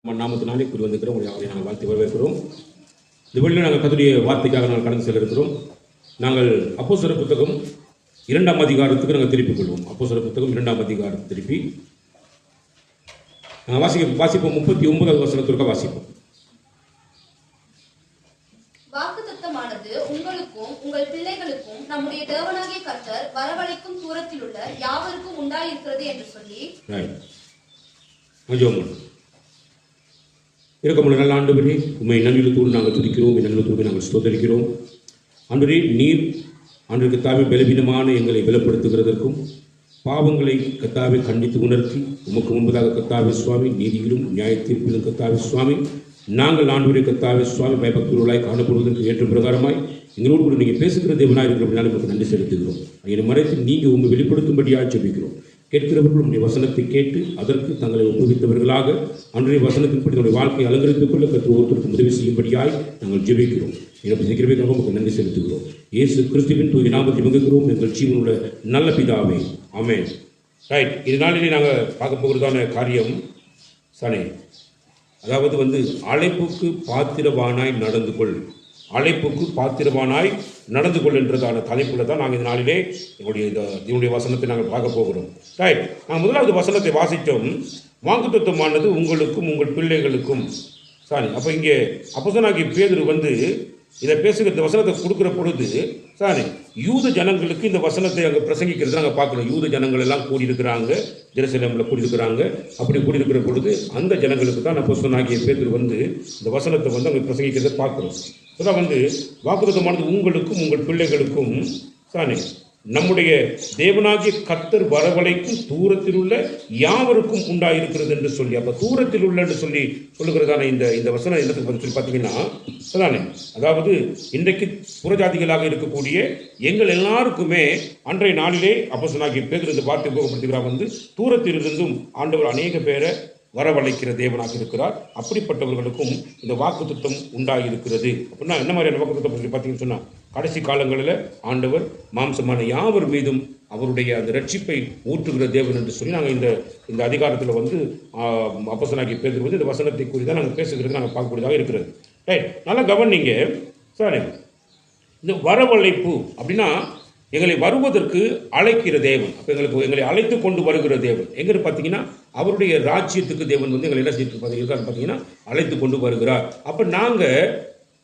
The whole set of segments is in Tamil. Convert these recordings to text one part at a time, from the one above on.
நாமத்தினாலே கூறி வந்திருக்கிறோம். உங்களை நாங்கள் வாழ்த்து வரவேற்கிறோம். இந்த வழியில் நாங்கள் கர்த்தருடைய வார்த்தைக்காக நாங்கள் கடந்து செல்ல இருக்கிறோம். நாங்கள் அப்போஸ்தலர் புத்தகம் 2ஆம் அதிகாரத்துக்கு நாங்கள் திருப்பிக் கொள்வோம். அப்போஸ்தலர் புத்தகம் 2ஆம் அதிகாரத்தை திருப்பி நாங்கள் வாசிப்போம். 39வது வசனத்திற்கு வாசிப்போம். வாக்குத்தத்தமானது உங்களுக்கும் உங்கள் பிள்ளைகளுக்கும் நம்முடைய தேவனாகிய கர்த்தர் வரவழைக்கும் தூரத்தில் உள்ள யாவருக்கும் உண்டாயிருக்கிறது என்று சொல்லி இரக்கமுள்ள நல்ல ஆண்டவரே, உண்மை நன்றியோடு நாங்கள் துதிக்கிறோம். நன்றியோடு நாங்கள் ஸ்தோத்தரிக்கிறோம். ஆண்டவரே, நீர் அன்று கர்த்தாவே பலவீனமான எங்களை பலப்படுத்துகிறதற்கும் பாவங்களை கர்த்தாவே கண்டித்து உணர்த்தி உமக்கு முன்பதாக கர்த்தாவே சுவாமி நீதியிலும் நியாய தீர்ப்பிலும் கர்த்தாவே சுவாமி நாங்கள் ஆண்டவரே கர்த்தாவே சுவாமி பயபக்தியுள்ளாய் காணப்படுவதற்கு ஏற்ற பிரகாரமாய் எங்களோடு கூட நீங்கள் பேசுகிற தேவனாக இருக்கிறபடினால உங்களுக்கு நன்றி செலுத்துகிறோம். என்னை மறைத்து நீங்கள் உண்மை வெளிப்படுத்தும்படியாக ஜெபிக்கிறோம். கேட்கிறவர்கள் உடைய வசனத்தை கேட்டு அதற்கு தங்களை ஒப்புவித்தவர்களாக அன்றைய வசனத்தின்படி நம்முடைய வாழ்க்கையை அலங்கரித்துக் கொள்ள கர்த்தர் ஒருத்தருக்கு உதவி செய்யும்படியாய் நாங்கள் ஜெபிக்கிறோம். சீக்கிரமாக உங்களுக்கு நன்றி செலுத்துகிறோம். இயேசு கிறிஸ்துவின் தூய நாமத்தை வகுக்கிறோம் எங்கள் ஜீவனுள்ள நல்ல பிதாவே, ஆமென். ரைட், இது நாளிலே நாங்கள் பார்க்க போகிறதான காரியம் சனே, அதாவது அழைப்புக்கு பாத்திரவானாய் நடந்து கொள், அழைப்புக்கு பாத்திரவானாய் நடந்து கொள் என்றதான தலைப்புல தான் நாங்கள் இந்த நாளிலே என்னுடைய வசனத்தை நாங்கள் பார்க்க போகிறோம். ரைட், நான் முதலாவது வசனத்தை வாசித்தோம். வாக்குத்தத்தமானது உங்களுக்கும் உங்கள் பிள்ளைகளுக்கும். சாரி, அப்போ இங்கே அப்போஸ்தலனாகிய பேதுரு இதை பேசுகிற இந்த வசனத்தை கொடுக்குற பொழுது சாரி யூத ஜனங்களுக்கு இந்த வசனத்தை அங்கே பிரசங்கிக்கிறது நாங்கள் பார்க்குறோம். யூத ஜனங்கள் எல்லாம் கூடியிருக்கிறாங்க, ஜெருசலேமில் கூடியிருக்கிறாங்க. அப்படி கூடியிருக்கிற பொழுது அந்த ஜனங்களுக்கு தான் அப்போஸ்தலனாகிய பேதுரு இந்த வசனத்தை அங்கே பிரசங்கிக்கிறத பார்க்குறோம். அதான் வாக்குத்தத்தமானது உங்களுக்கும் உங்கள் பிள்ளைகளுக்கும் சாரி நம்முடைய தேவனாகிய கர்த்தர் வரவழைக்கும் தூரத்தில் உள்ள யாவருக்கும் உண்டாயிருக்கிறது என்று சொல்லி, அப்போ தூரத்தில் உள்ள என்று சொல்லுகிறதான இந்த வசனம் என்னத்துக்கு சொல்லி பார்த்தீங்கன்னா அதானே, அதாவது இன்றைக்கு புறஜாதிகளாக இருக்கக்கூடிய எங்கள் எல்லாருக்குமே அன்றைய நாளிலே அப்போஸ்தலனாகிய பேதுரு இந்த வார்த்தை உபயோகப்படுத்துகிறார். தூரத்திலிருந்தும் ஆண்டவர் அநேக பேரை வரவழைக்கிற தேவனாக இருக்கிறார். அப்படிப்பட்டவர்களுக்கும் இந்த வாக்குத்தத்தம் உண்டாகியிருக்கிறது. அப்படின்னா என்ன மாதிரியான வாக்குத்தத்தம் சொல்லி பார்த்தீங்கன்னு சொன்னால், கடைசி காலங்களில் ஆண்டவர் மாம்சமான யாவர் மீதும் அவருடைய அந்த ரட்சிப்பை ஊற்றுகிற தேவன் என்று சொல்லி நாங்கள் இந்த அதிகாரத்தில் அப்போஸ்தலனாகிய பேதுரு இந்த வசனத்தை கூறி தான் நாங்கள் பேசுகிறது நாங்கள் பார்க்கக்கூடியதாக இருக்கிறது. ரைட், நல்லா கவனிங்க. சாரி, இந்த வரவழைப்பு அப்படின்னா எங்களை வருவதற்கு அழைக்கிற தேவன். அப்போ எங்களை அழைத்து கொண்டு வருகிற தேவன் எங்கே பார்த்தீங்கன்னா அவருடைய ராஜ்யத்துக்கு தேவன் எங்களை என்ன செய்து பார்த்தீங்கன்னா அழைத்து கொண்டு வருகிறார். அப்போ நாங்கள்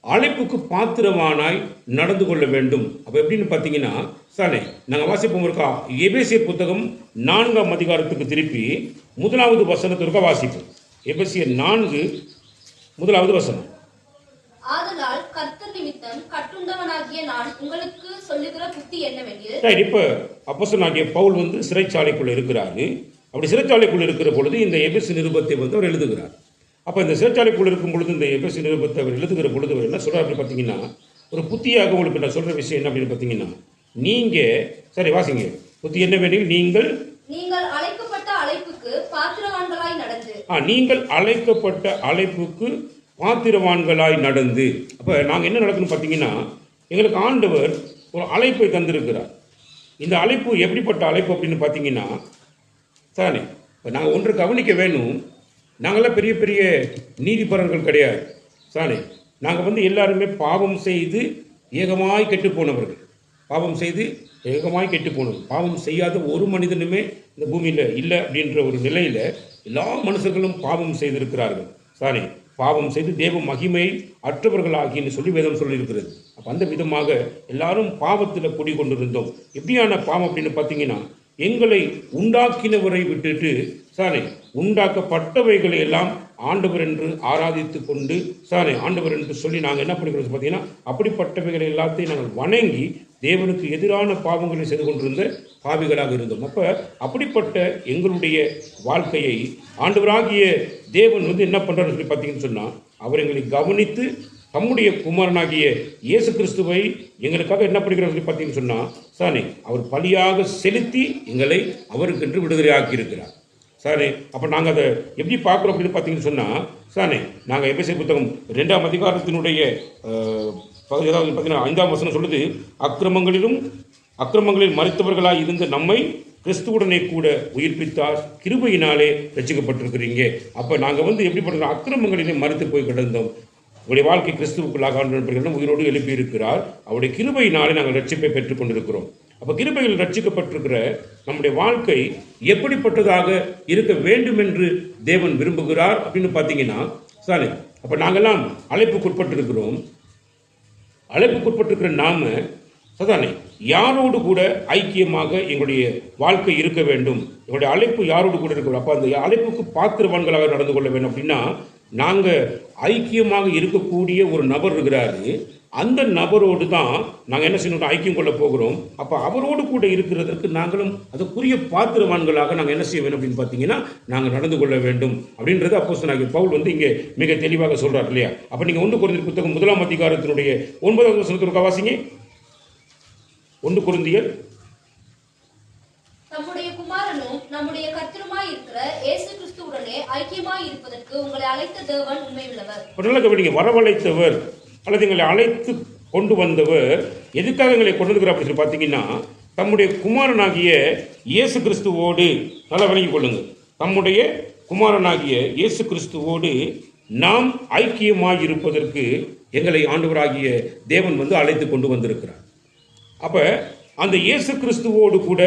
அழைப்புக்கு பாத்திரமானாய் நடந்து கொள்ள வேண்டும். அப்போ எப்படின்னு பார்த்தீங்கன்னா சாலை நாங்கள் வாசிப்போம் இருக்கா, எபேசியர் புத்தகம் 4ஆம் அதிகாரத்துக்கு திருப்பி 1வது வசனத்திற்காக வாசிப்போம். எபேசியர் 4 1வது வசனம். ஆதலால் கர்த்தர் நிமித்தம் கட்டுண்டவனாகிய நான் உங்களுக்கு சொல்லுகிற புத்தி என்னவெனில். இப்போ அப்போஸ்தலனாகிய பவுல் சிறைச்சாலைக்குள்ள இருக்கிறாரு. அப்படி சிறைச்சாலைக்குள்ள இருக்கிற பொழுது இந்த எபேசு நிருபத்தை அவர் எழுதுகிறார். அப்போ இந்த சிறைச்சாலைக்குள்ள இருக்கும் பொழுது இந்த எபேசு நிருபத்தை அவர் எழுதுகிற பொழுது அவர் என்ன சொல்றாரு அப்படின்னு பார்த்தீங்கன்னா, ஒரு புத்தியாக உங்களுக்கு நான் சொல்ற விஷயம் என்ன அப்படின்னு பார்த்தீங்கன்னா, நீங்க சரி வாசிங்க, புத்தி என்னவெனில் நீங்கள் அழைக்கப்பட்ட அழைப்புக்கு பாத்திரவான்களாய் நடந்து. நீங்கள் அழைக்கப்பட்ட அழைப்புக்கு பாத்திரவான்களாய் நடந்து. அப்போ நாங்கள் என்ன நடக்கணும்னு பார்த்தீங்கன்னா, எங்களுக்கு ஆண்டவர் ஒரு அழைப்பை தந்திருக்கிறார். இந்த அழைப்பு எப்படிப்பட்ட அழைப்பு அப்படின்னு பார்த்தீங்கன்னா சாரி, இப்போ நாங்கள் ஒன்று கவனிக்க வேணும். நாங்கள்லாம் பெரிய பெரிய நீதிபரர்கள் கிடையாது. சாரி, நாங்கள் எல்லாருமே பாவம் செய்து ஏகமாய் கெட்டு போனவர்கள். பாவம் செய்து ஏகமாய் கெட்டு போனவர்கள். பாவம் செய்யாத ஒரு மனிதனுமே இந்த பூமியில் இல்லை அப்படின்ற ஒரு நிலையில் எல்லா மனுஷர்களும் பாவம் செய்திருக்கிறார்கள். சாரி, பாவம் செய்து தேவ மகிமை அற்றவர்களாகின்னு சொல்லி வேதம் சொல்லியிருக்கிறது. அப்போ அந்த விதமாக எல்லாரும் பாவத்தில் குடி கொண்டிருந்தோம். எப்படியான பாவம் அப்படின்னு பார்த்தீங்கன்னா, எங்களை உண்டாக்கினவரை விட்டுட்டு சாரி உண்டாக்கப்பட்டவைகளை எல்லாம் ஆண்டவர் என்று ஆராதித்து கொண்டு சாரி ஆண்டவர் என்று சொல்லி நாங்கள் என்ன பண்ணிக்கிறோம் பார்த்தீங்கன்னா, அப்படிப்பட்டவைகளை எல்லாத்தையும் நாங்கள் வணங்கி தேவனுக்கு எதிரான பாவங்களை செய்து கொண்டிருந்த பாவிகளாக இருந்தோம். அப்போ அப்படிப்பட்ட எங்களுடைய வாழ்க்கையை ஆண்டவராகிய தேவன் என்ன பண்ணுறாருன்னு சொல்லி பார்த்தீங்கன்னு சொன்னால், அவர் எங்களை கவனித்து தம்முடைய குமாரனாகிய இயேசு கிறிஸ்துவை எங்களுக்காக என்ன பண்ணிக்கிறார் சொல்லி பார்த்தீங்கன்னு சொன்னால் சாரி அவர் பலியாக செலுத்தி எங்களை அவருக்கென்று விடுதலை ஆக்கியிருக்கிறார். சாரி, அப்போ நாங்கள் அதை எப்படி பார்க்குறோம் அப்படின்னு பார்த்தீங்கன்னு சொன்னால் சாரி நாங்கள் எபேசியர் புத்தகம் 2ஆம் அதிகாரத்தினுடைய பார்த்தீங்கன்னா 5ஆம் வசனம் சொல்லுது, அக்கிரமங்களில் மரித்தவர்களாய் இருந்த நம்மை கிறிஸ்துவுடனே கூட உயிர்ப்பித்தார், கிருபையினாலே ரட்சிக்கப்பட்டிருக்கிறீங்க. அப்போ நாங்கள் வந்து எப்படிப்பட்ட அக்கிரமங்களிலே மறுத்து போய் கிடந்தோம், உங்களுடைய வாழ்க்கை கிறிஸ்துவுக்குள்ளாக ஆண்டவர் உயிரோடு எழுப்பி இருக்கிறார். அவருடைய கிருபையினாலே நாங்கள் ரட்சிப்பை பெற்றுக் கொண்டிருக்கிறோம். அப்போ கிருபையில் ரட்சிக்கப்பட்டிருக்கிற நம்முடைய வாழ்க்கை எப்படிப்பட்டதாக இருக்க வேண்டும் என்று தேவன் விரும்புகிறார் அப்படின்னு பார்த்தீங்கன்னா சாரி, அப்போ நாங்கள்லாம் அழைப்புக்குட்பட்டிருக்கிறோம். அழைப்புக்குட்பட்டிருக்கிற நாம சதானே யாரோடு கூட ஐக்கியமாக எங்களுடைய வாழ்க்கை இருக்க வேண்டும், எங்களுடைய அழைப்பு யாரோடு கூட இருக்க வேண்டும். அப்போ அந்த அழைப்புக்கு பாத்திரவான்களாக நடந்து கொள்ள வேண்டும். அப்படின்னா நாங்கள் ஐக்கியமாக இருக்கக்கூடிய ஒரு நபர் இருக்கிறாரு, அந்த நபரோடு தான் நாங்கள் என்ன செய்யணும், ஐக்கியம் கொள்ள போகிறோம். அப்போ அவரோடு கூட இருக்கிறதற்கு நாங்களும் அதுக்குரிய பாத்திரவான்களாக நாங்கள் என்ன செய்ய வேண்டும் அப்படின்னு பார்த்தீங்கன்னா நாங்கள் நடந்து கொள்ள வேண்டும் அப்படின்றது அப்போஸ்தலனாகிய பவுல் வந்து இங்கே மிக தெளிவாக சொல்கிறார் இல்லையா. அப்போ நீங்கள் 1 கொரிந்தியர் புத்தகம் 1ஆம் அதிகாரத்தினுடைய 9வது வசனத்திற்கு வாசிங்க. 1 கொரிந்தியர். நம்முடைய குமாரனும் நம்முடைய கர்த்தருமாய் இருக்கிற இயேசு கிறிஸ்துவுடனே ஐக்கியமாய் இருப்பதற்கு உங்களை அழைத்த தேவன் உண்மையுள்ளவர். நல்ல கவனிங்க, வரவழைத்தவர் அல்லது எங்களை அழைத்து கொண்டு வந்தவர் எதுக்காக எங்களை கொண்டு வந்துக்கிறார் அப்படின்னு சொல்லி பார்த்தீங்கன்னா தம்முடைய குமாரனாகிய இயேசு கிறிஸ்துவோடு, நல்லா விளங்கிக் கொள்ளுங்க, தம்முடைய குமாரனாகிய இயேசு கிறிஸ்துவோடு நாம் ஐக்கியமாய் இருப்பதற்கு எங்களை ஆண்டவராகிய தேவன் வந்து அழைத்து கொண்டு வந்திருக்கிறார். அப்போ அந்த இயேசு கிறிஸ்துவோடு கூட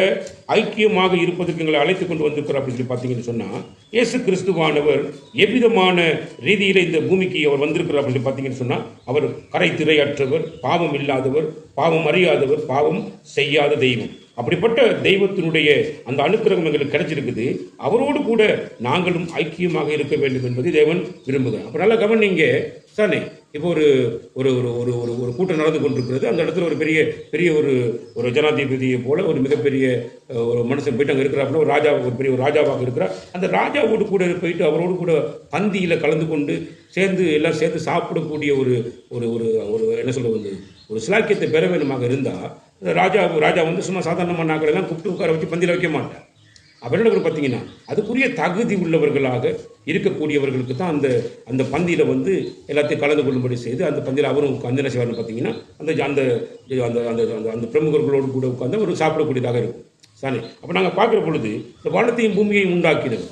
ஐக்கியமாக இருப்பதற்கு எங்களை அழைத்து கொண்டு வந்திருக்கிறார் அப்படின்னு சொல்லி பார்த்தீங்கன்னு சொன்னால் இயேசு கிறிஸ்துவானவர் எவ்விதமான ரீதியில் இந்த பூமிக்கு அவர் வந்திருக்கிறார் அப்படின்னு பார்த்தீங்கன்னு சொன்னால் அவர் கரை திரையற்றவர், பாவம் இல்லாதவர், பாவம் அறியாதவர், பாவம் செய்யாத தெய்வம். அப்படிப்பட்ட தெய்வத்தினுடைய அந்த அனுக்கிரகம் எங்களுக்கு கிடைச்சிருக்குது. அவரோடு கூட நாங்களும் ஐக்கியமாக இருக்க வேண்டும் என்பதை தேவன் விரும்புகிறார். அப்போ நல்லா கவனிங்க சானே, இப்போ ஒரு ஒரு ஒரு ஒரு ஒரு கூட்டம் நடந்து கொண்டிருக்கிறது. அந்த இடத்துல ஒரு பெரிய பெரிய ஒரு ஜனாதிபதியை போல ஒரு மிகப்பெரிய ஒரு மனுஷன் போயிட்டு அங்கே இருக்கிறாப்புல ஒரு ராஜா, ஒரு பெரிய ஒரு ராஜாவாக இருக்கிறார். அந்த ராஜாவோடு கூட போயிட்டு அவரோடு கூட பந்தியில் கலந்து கொண்டு எல்லாம் சேர்ந்து சாப்பிடக்கூடிய ஒரு ஒரு ஒரு என்ன சொல்லுவது, ஒரு சிலாக்கியத்தை பெற வேண்டுமாக இருந்தால் ராஜா வந்து சும்மா சாதாரணமான நாட்களெல்லாம் கூப்பிட்டு உட்கார வச்சு பந்தியில் வைக்க மாட்டார். அப்போ என்ன பார்த்தீங்கன்னா அதுக்குரிய தகுதி உள்ளவர்களாக இருக்கக்கூடியவர்களுக்கு தான் அந்த அந்த பந்தியில் வந்து எல்லாத்தையும் கலந்து கொள்ளும்படி செய்து அந்த பந்தியில் அவரும் உட்காந்து என்ன செய்வார்னு பார்த்தீங்கன்னா அந்த அந்த அந்த அந்த அந்த பிரமுகர்களோடு கூட உட்காந்து அவர் சாப்பிடக்கூடியதாக இருக்கும் சாணி. அப்போ நாங்கள் பார்க்குற பொழுது இந்த வானத்தையும் பூமியையும் உண்டாக்கினது,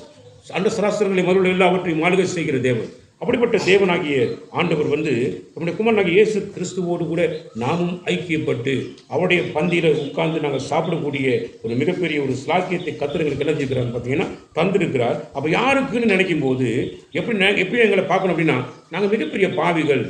அந்த சாஸ்திரங்களை மறுபடியும் எல்லாவற்றையும் மாளிகை செய்கிற தேவன், அப்படிப்பட்ட தேவனாகிய ஆண்டவர் வந்து நம்முடைய குமாரனாகிய இயேசு கிறிஸ்துவோடு கூட நாமும் ஐக்கியப்பட்டு அவருடைய பந்தியில் உட்கார்ந்து நாங்கள் சாப்பிடக்கூடிய ஒரு மிகப்பெரிய ஒரு ஸ்லாக்கியத்தை கத்திரங்களுக்கு என்ன செஞ்சுக்கிறான்னு பார்த்தீங்கன்னா தந்திருக்கிறார். அப்போ யாருக்குன்னு நினைக்கும் போது எப்படி எங்களை பார்க்கணும் அப்படின்னா நாங்கள் மிகப்பெரிய பாவிகள்,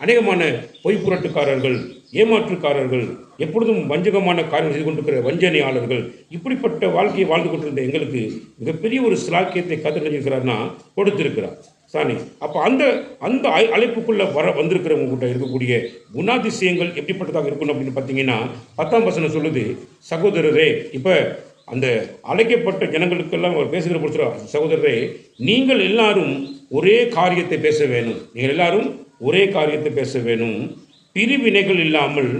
அநேகமான பொய்ப்புரட்டுக்காரர்கள், ஏமாற்றுக்காரர்கள், எப்பொழுதும் வஞ்சகமான காரியங்கள் செய்து கொண்டிருக்கிற வஞ்சனையாளர்கள், இப்படிப்பட்ட வாழ்க்கையை வாழ்ந்து கொண்டிருந்த எங்களுக்கு மிகப்பெரிய ஒரு ஸ்லாக்கியத்தை கத்திரக்கிறார்னா கொடுத்திருக்கிறார் சாணி. அப்போ அந்த அந்த அழைப்புக்குள்ளே வந்திருக்கிறவங்க கிட்ட இருக்கக்கூடிய குணாதிசயங்கள் எப்படிப்பட்டதாக இருக்கணும் அப்படின்னு பார்த்தீங்கன்னா 10ஆம் வசனம் சொல்லுது, சகோதரரே, இப்போ அந்த அழைக்கப்பட்ட ஜனங்களுக்கெல்லாம் அவர் பேசுகிற பொறுத்த சகோதரரே, நீங்கள் எல்லாரும் ஒரே காரியத்தை பேச வேணும், நீங்கள் எல்லாரும் ஒரே காரியத்தை பேச வேணும், பிரிவினைகள் இல்லாமல்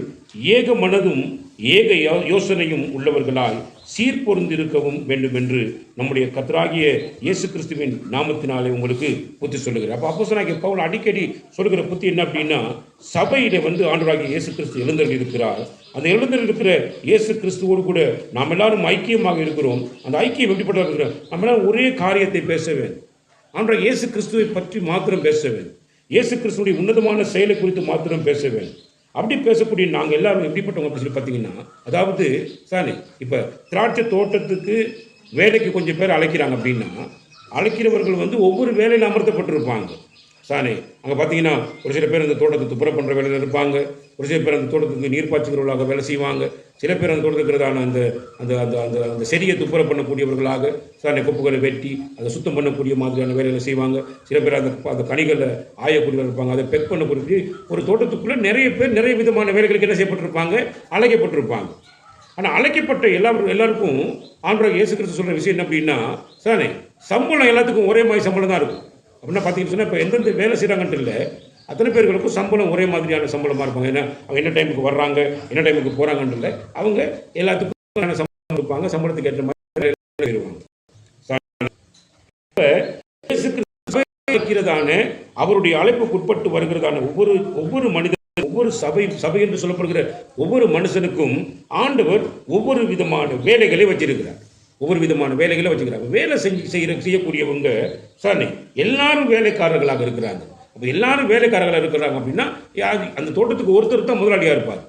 ஏக மனதும் ஏக யோசனையும் உள்ளவர்களாய் சீர்பொருந்திருக்கவும் வேண்டும் என்று நம்முடைய கர்த்தராகிய இயேசு கிறிஸ்துவின் நாமத்தினாலே உங்களுக்கு புத்தி சொல்லுகிறார். அப்போ அப்போஸ்தலனாகிய பவுல் அடிக்கடி சொல்லுகிற புத்தி என்ன அப்படின்னா சபையில வந்து ஆண்டவராகிய இயேசு கிறிஸ்து எழுந்தருளி இருக்கிறார். அந்த எழுந்தருளி இருக்கிற இயேசு கிறிஸ்துவோடு கூட நாம் எல்லாரும் ஐக்கியமாக இருக்கிறோம். அந்த ஐக்கியம் எப்படிப்பட்ட இருக்கிறோம், நம்ம எல்லாரும் ஒரே காரியத்தை பேச வேண்டும், ஆண்டவராகிய இயேசு கிறிஸ்துவை பற்றி மாத்திரம் பேச வேண்டும், இயேசு கிறிஸ்துடைய உன்னதமான செயலை குறித்து மாத்திரம் பேச வேண்டும். அப்படி பேசக்கூடிய நாங்கள் எல்லாரும் எப்படிப்பட்டவங்க அப்படின்னு சொல்லி பார்த்தீங்கன்னா, அதாவது சாணி, இப்போ திராட்சை தோட்டத்துக்கு வேலைக்கு கொஞ்சம் பேர் அழைக்கிறாங்க அப்படின்னா அழைக்கிறவர்கள் வந்து ஒவ்வொரு வேலையில் அமர்த்தப்பட்டிருப்பாங்க சாணி. அங்கே பார்த்தீங்கன்னா ஒரு சில பேர் அந்த தோட்டத்தை துப்புரவு பண்ணுற வேலையில் இருப்பாங்க, ஒரு சில பேர் அந்த தோட்டத்துக்கு நீர் பாய்ச்சுகிறவர்களாக வேலை செய்வாங்க, சில பேர் அந்த தோட்டத்துக்கிறதான அந்த அந்த அந்த அந்த அந்த செடியை துப்புரவு பண்ணக்கூடியவர்களாக சாணி குப்புகளை வெட்டி அதை சுத்தம் பண்ணக்கூடிய மாதிரியான வேலைகளை செய்வாங்க. சில பேர் அந்த அந்த கனிகளை ஆயக்கூடியவர்கள் இருப்பாங்க, அதை பெக் பண்ணக்கூடிய ஒரு தோட்டத்துக்குள்ளே நிறைய பேர் நிறைய விதமான வேலைகளுக்கு என்ன செய்யப்பட்டிருப்பாங்க, அழைக்கப்பட்டிருப்பாங்க. ஆனால் அழைக்கப்பட்ட எல்லாருக்கும் ஆண்டவராகிய இயேசு கிறிஸ்து சொல்கிற விஷயம் என்ன அப்படின்னா சாணி, சம்பளம் எல்லாத்துக்கும் ஒரே மாதிரி சம்பளம் தான் இருக்கும். அப்படின்னா பார்த்தீங்கன்னு சொன்னால் இப்போ எந்தெந்த வேலை செய்கிறாங்கன்ட்டு இல்லை, அத்தனை பேர்களுக்கும் சம்பளம் ஒரே மாதிரியான சம்பளமாக இருப்பாங்க. ஏன்னா அவங்க என்ன டைமுக்கு வர்றாங்க, என்ன டைமுக்கு போகிறாங்கன்ட்டு இல்லை, அவங்க எல்லாத்துக்கும் சம்பளம் இருப்பாங்க, சம்பளத்துக்கு ஏற்ற மாதிரி வருவாங்க. அவருடைய அழைப்புக்கு உட்பட்டு வருகிறதான ஒவ்வொரு மனிதன் ஒவ்வொரு சபை என்று சொல்லப்படுகிற ஒவ்வொரு மனுஷனுக்கும் ஆண்டவர் ஒவ்வொரு விதமான வேலைகளை வச்சிருக்கிறார். ஒவ்வொரு விதமான வேலைகளை வச்சுக்கிறாங்க. வேலை செய்யக்கூடியவங்க சார் எல்லாரும் வேலைக்காரர்களாக இருக்கிறாங்க. அப்போ எல்லாரும் வேலைக்காரர்களாக இருக்கிறாங்க அப்படின்னா அந்த தோட்டத்துக்கு ஒருத்தர் தான் முதலாளியாக இருப்பார்.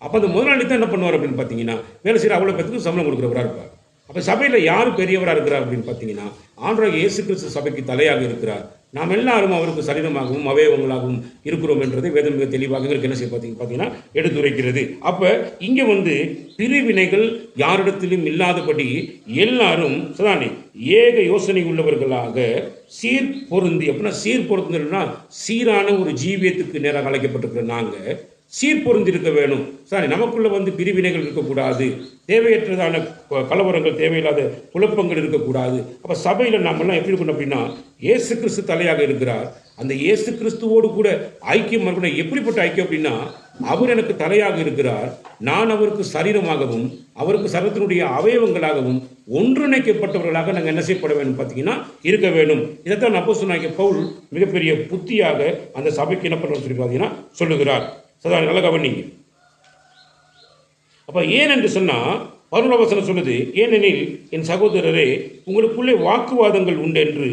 அப்போ அந்த முதலாளி தான் என்ன பண்ணுவார் அப்படின்னு பார்த்தீங்கன்னா, வேலை செய்கிற அவ்வளோ பேருக்கு சம்பளம் கொடுக்குறவராக இருப்பார். அப்போ சபையில் யார் பெரியவராக இருக்கிறார் அப்படின்னு பார்த்தீங்கன்னா, ஆண்டவராகிய இயேசு கிறிஸ்து சபைக்கு தலையாக இருக்கிறார். நாம் எல்லாரும் அவருக்கு சரீரமாகவும் அவயவங்களாகவும் இருக்கிறோம் என்றதை வேதம் மிக தெளிவாக எங்களுக்கு என்ன செய்ய பார்த்தீங்கன்னா எடுத்துரைக்கிறது. அப்போ இங்கே பிரிவினைகள் யாரிடத்திலும் இல்லாதபடி எல்லாரும் சதானே ஏக யோசனை உள்ளவர்களாக சீர் பொருந்தி, அப்படின்னா சீர் பொருந்துன்னா சீரான ஒரு ஜீவியத்துக்கு நேராக அழைக்கப்பட்டிருக்கிற நாங்கள் சீர் பொருந்திருக்க வேணும். சாரி, நமக்குள்ள பிரிவினைகள் இருக்கக்கூடாது, தேவையற்றதான கலவரங்கள், தேவையில்லாத குழப்பங்கள் இருக்கக்கூடாது. அப்போ சபையில் நம்மெல்லாம் எப்படி இருக்கணும் அப்படின்னா, இயேசு கிறிஸ்து தலையாக இருக்கிறார். அந்த இயேசு கிறிஸ்துவோடு கூட ஐக்கியம் இருக்கணும். எப்படிப்பட்ட ஐக்கியம் அப்படின்னா, அவர் எனக்கு தலையாக இருக்கிறார், நான் அவருக்கு சரீரமாகவும் அவருக்கு சரீரத்தினுடைய அவயவங்களாகவும் ஒன்றிணைக்கப்பட்டவர்களாக நாங்கள் என்ன செய்யப்பட வேண்டும் பார்த்தீங்கன்னா இருக்க வேண்டும். இதைத்தான் அப்போஸ்தலனாகிய பவுல் மிகப்பெரிய புத்தியாக அந்த சபைக்கு என்ன பண்ணுறோம்னு சொல்லி பார்த்தீங்கன்னா சொல்லுகிறார். சதா நல்ல கவனிங்க. அப்போ ஏன் என்று சொன்னால் பவுல் சொல்லுது, ஏனெனில் என் சகோதரரே, உங்களுக்குள்ளே வாக்குவாதங்கள் உண்டு என்று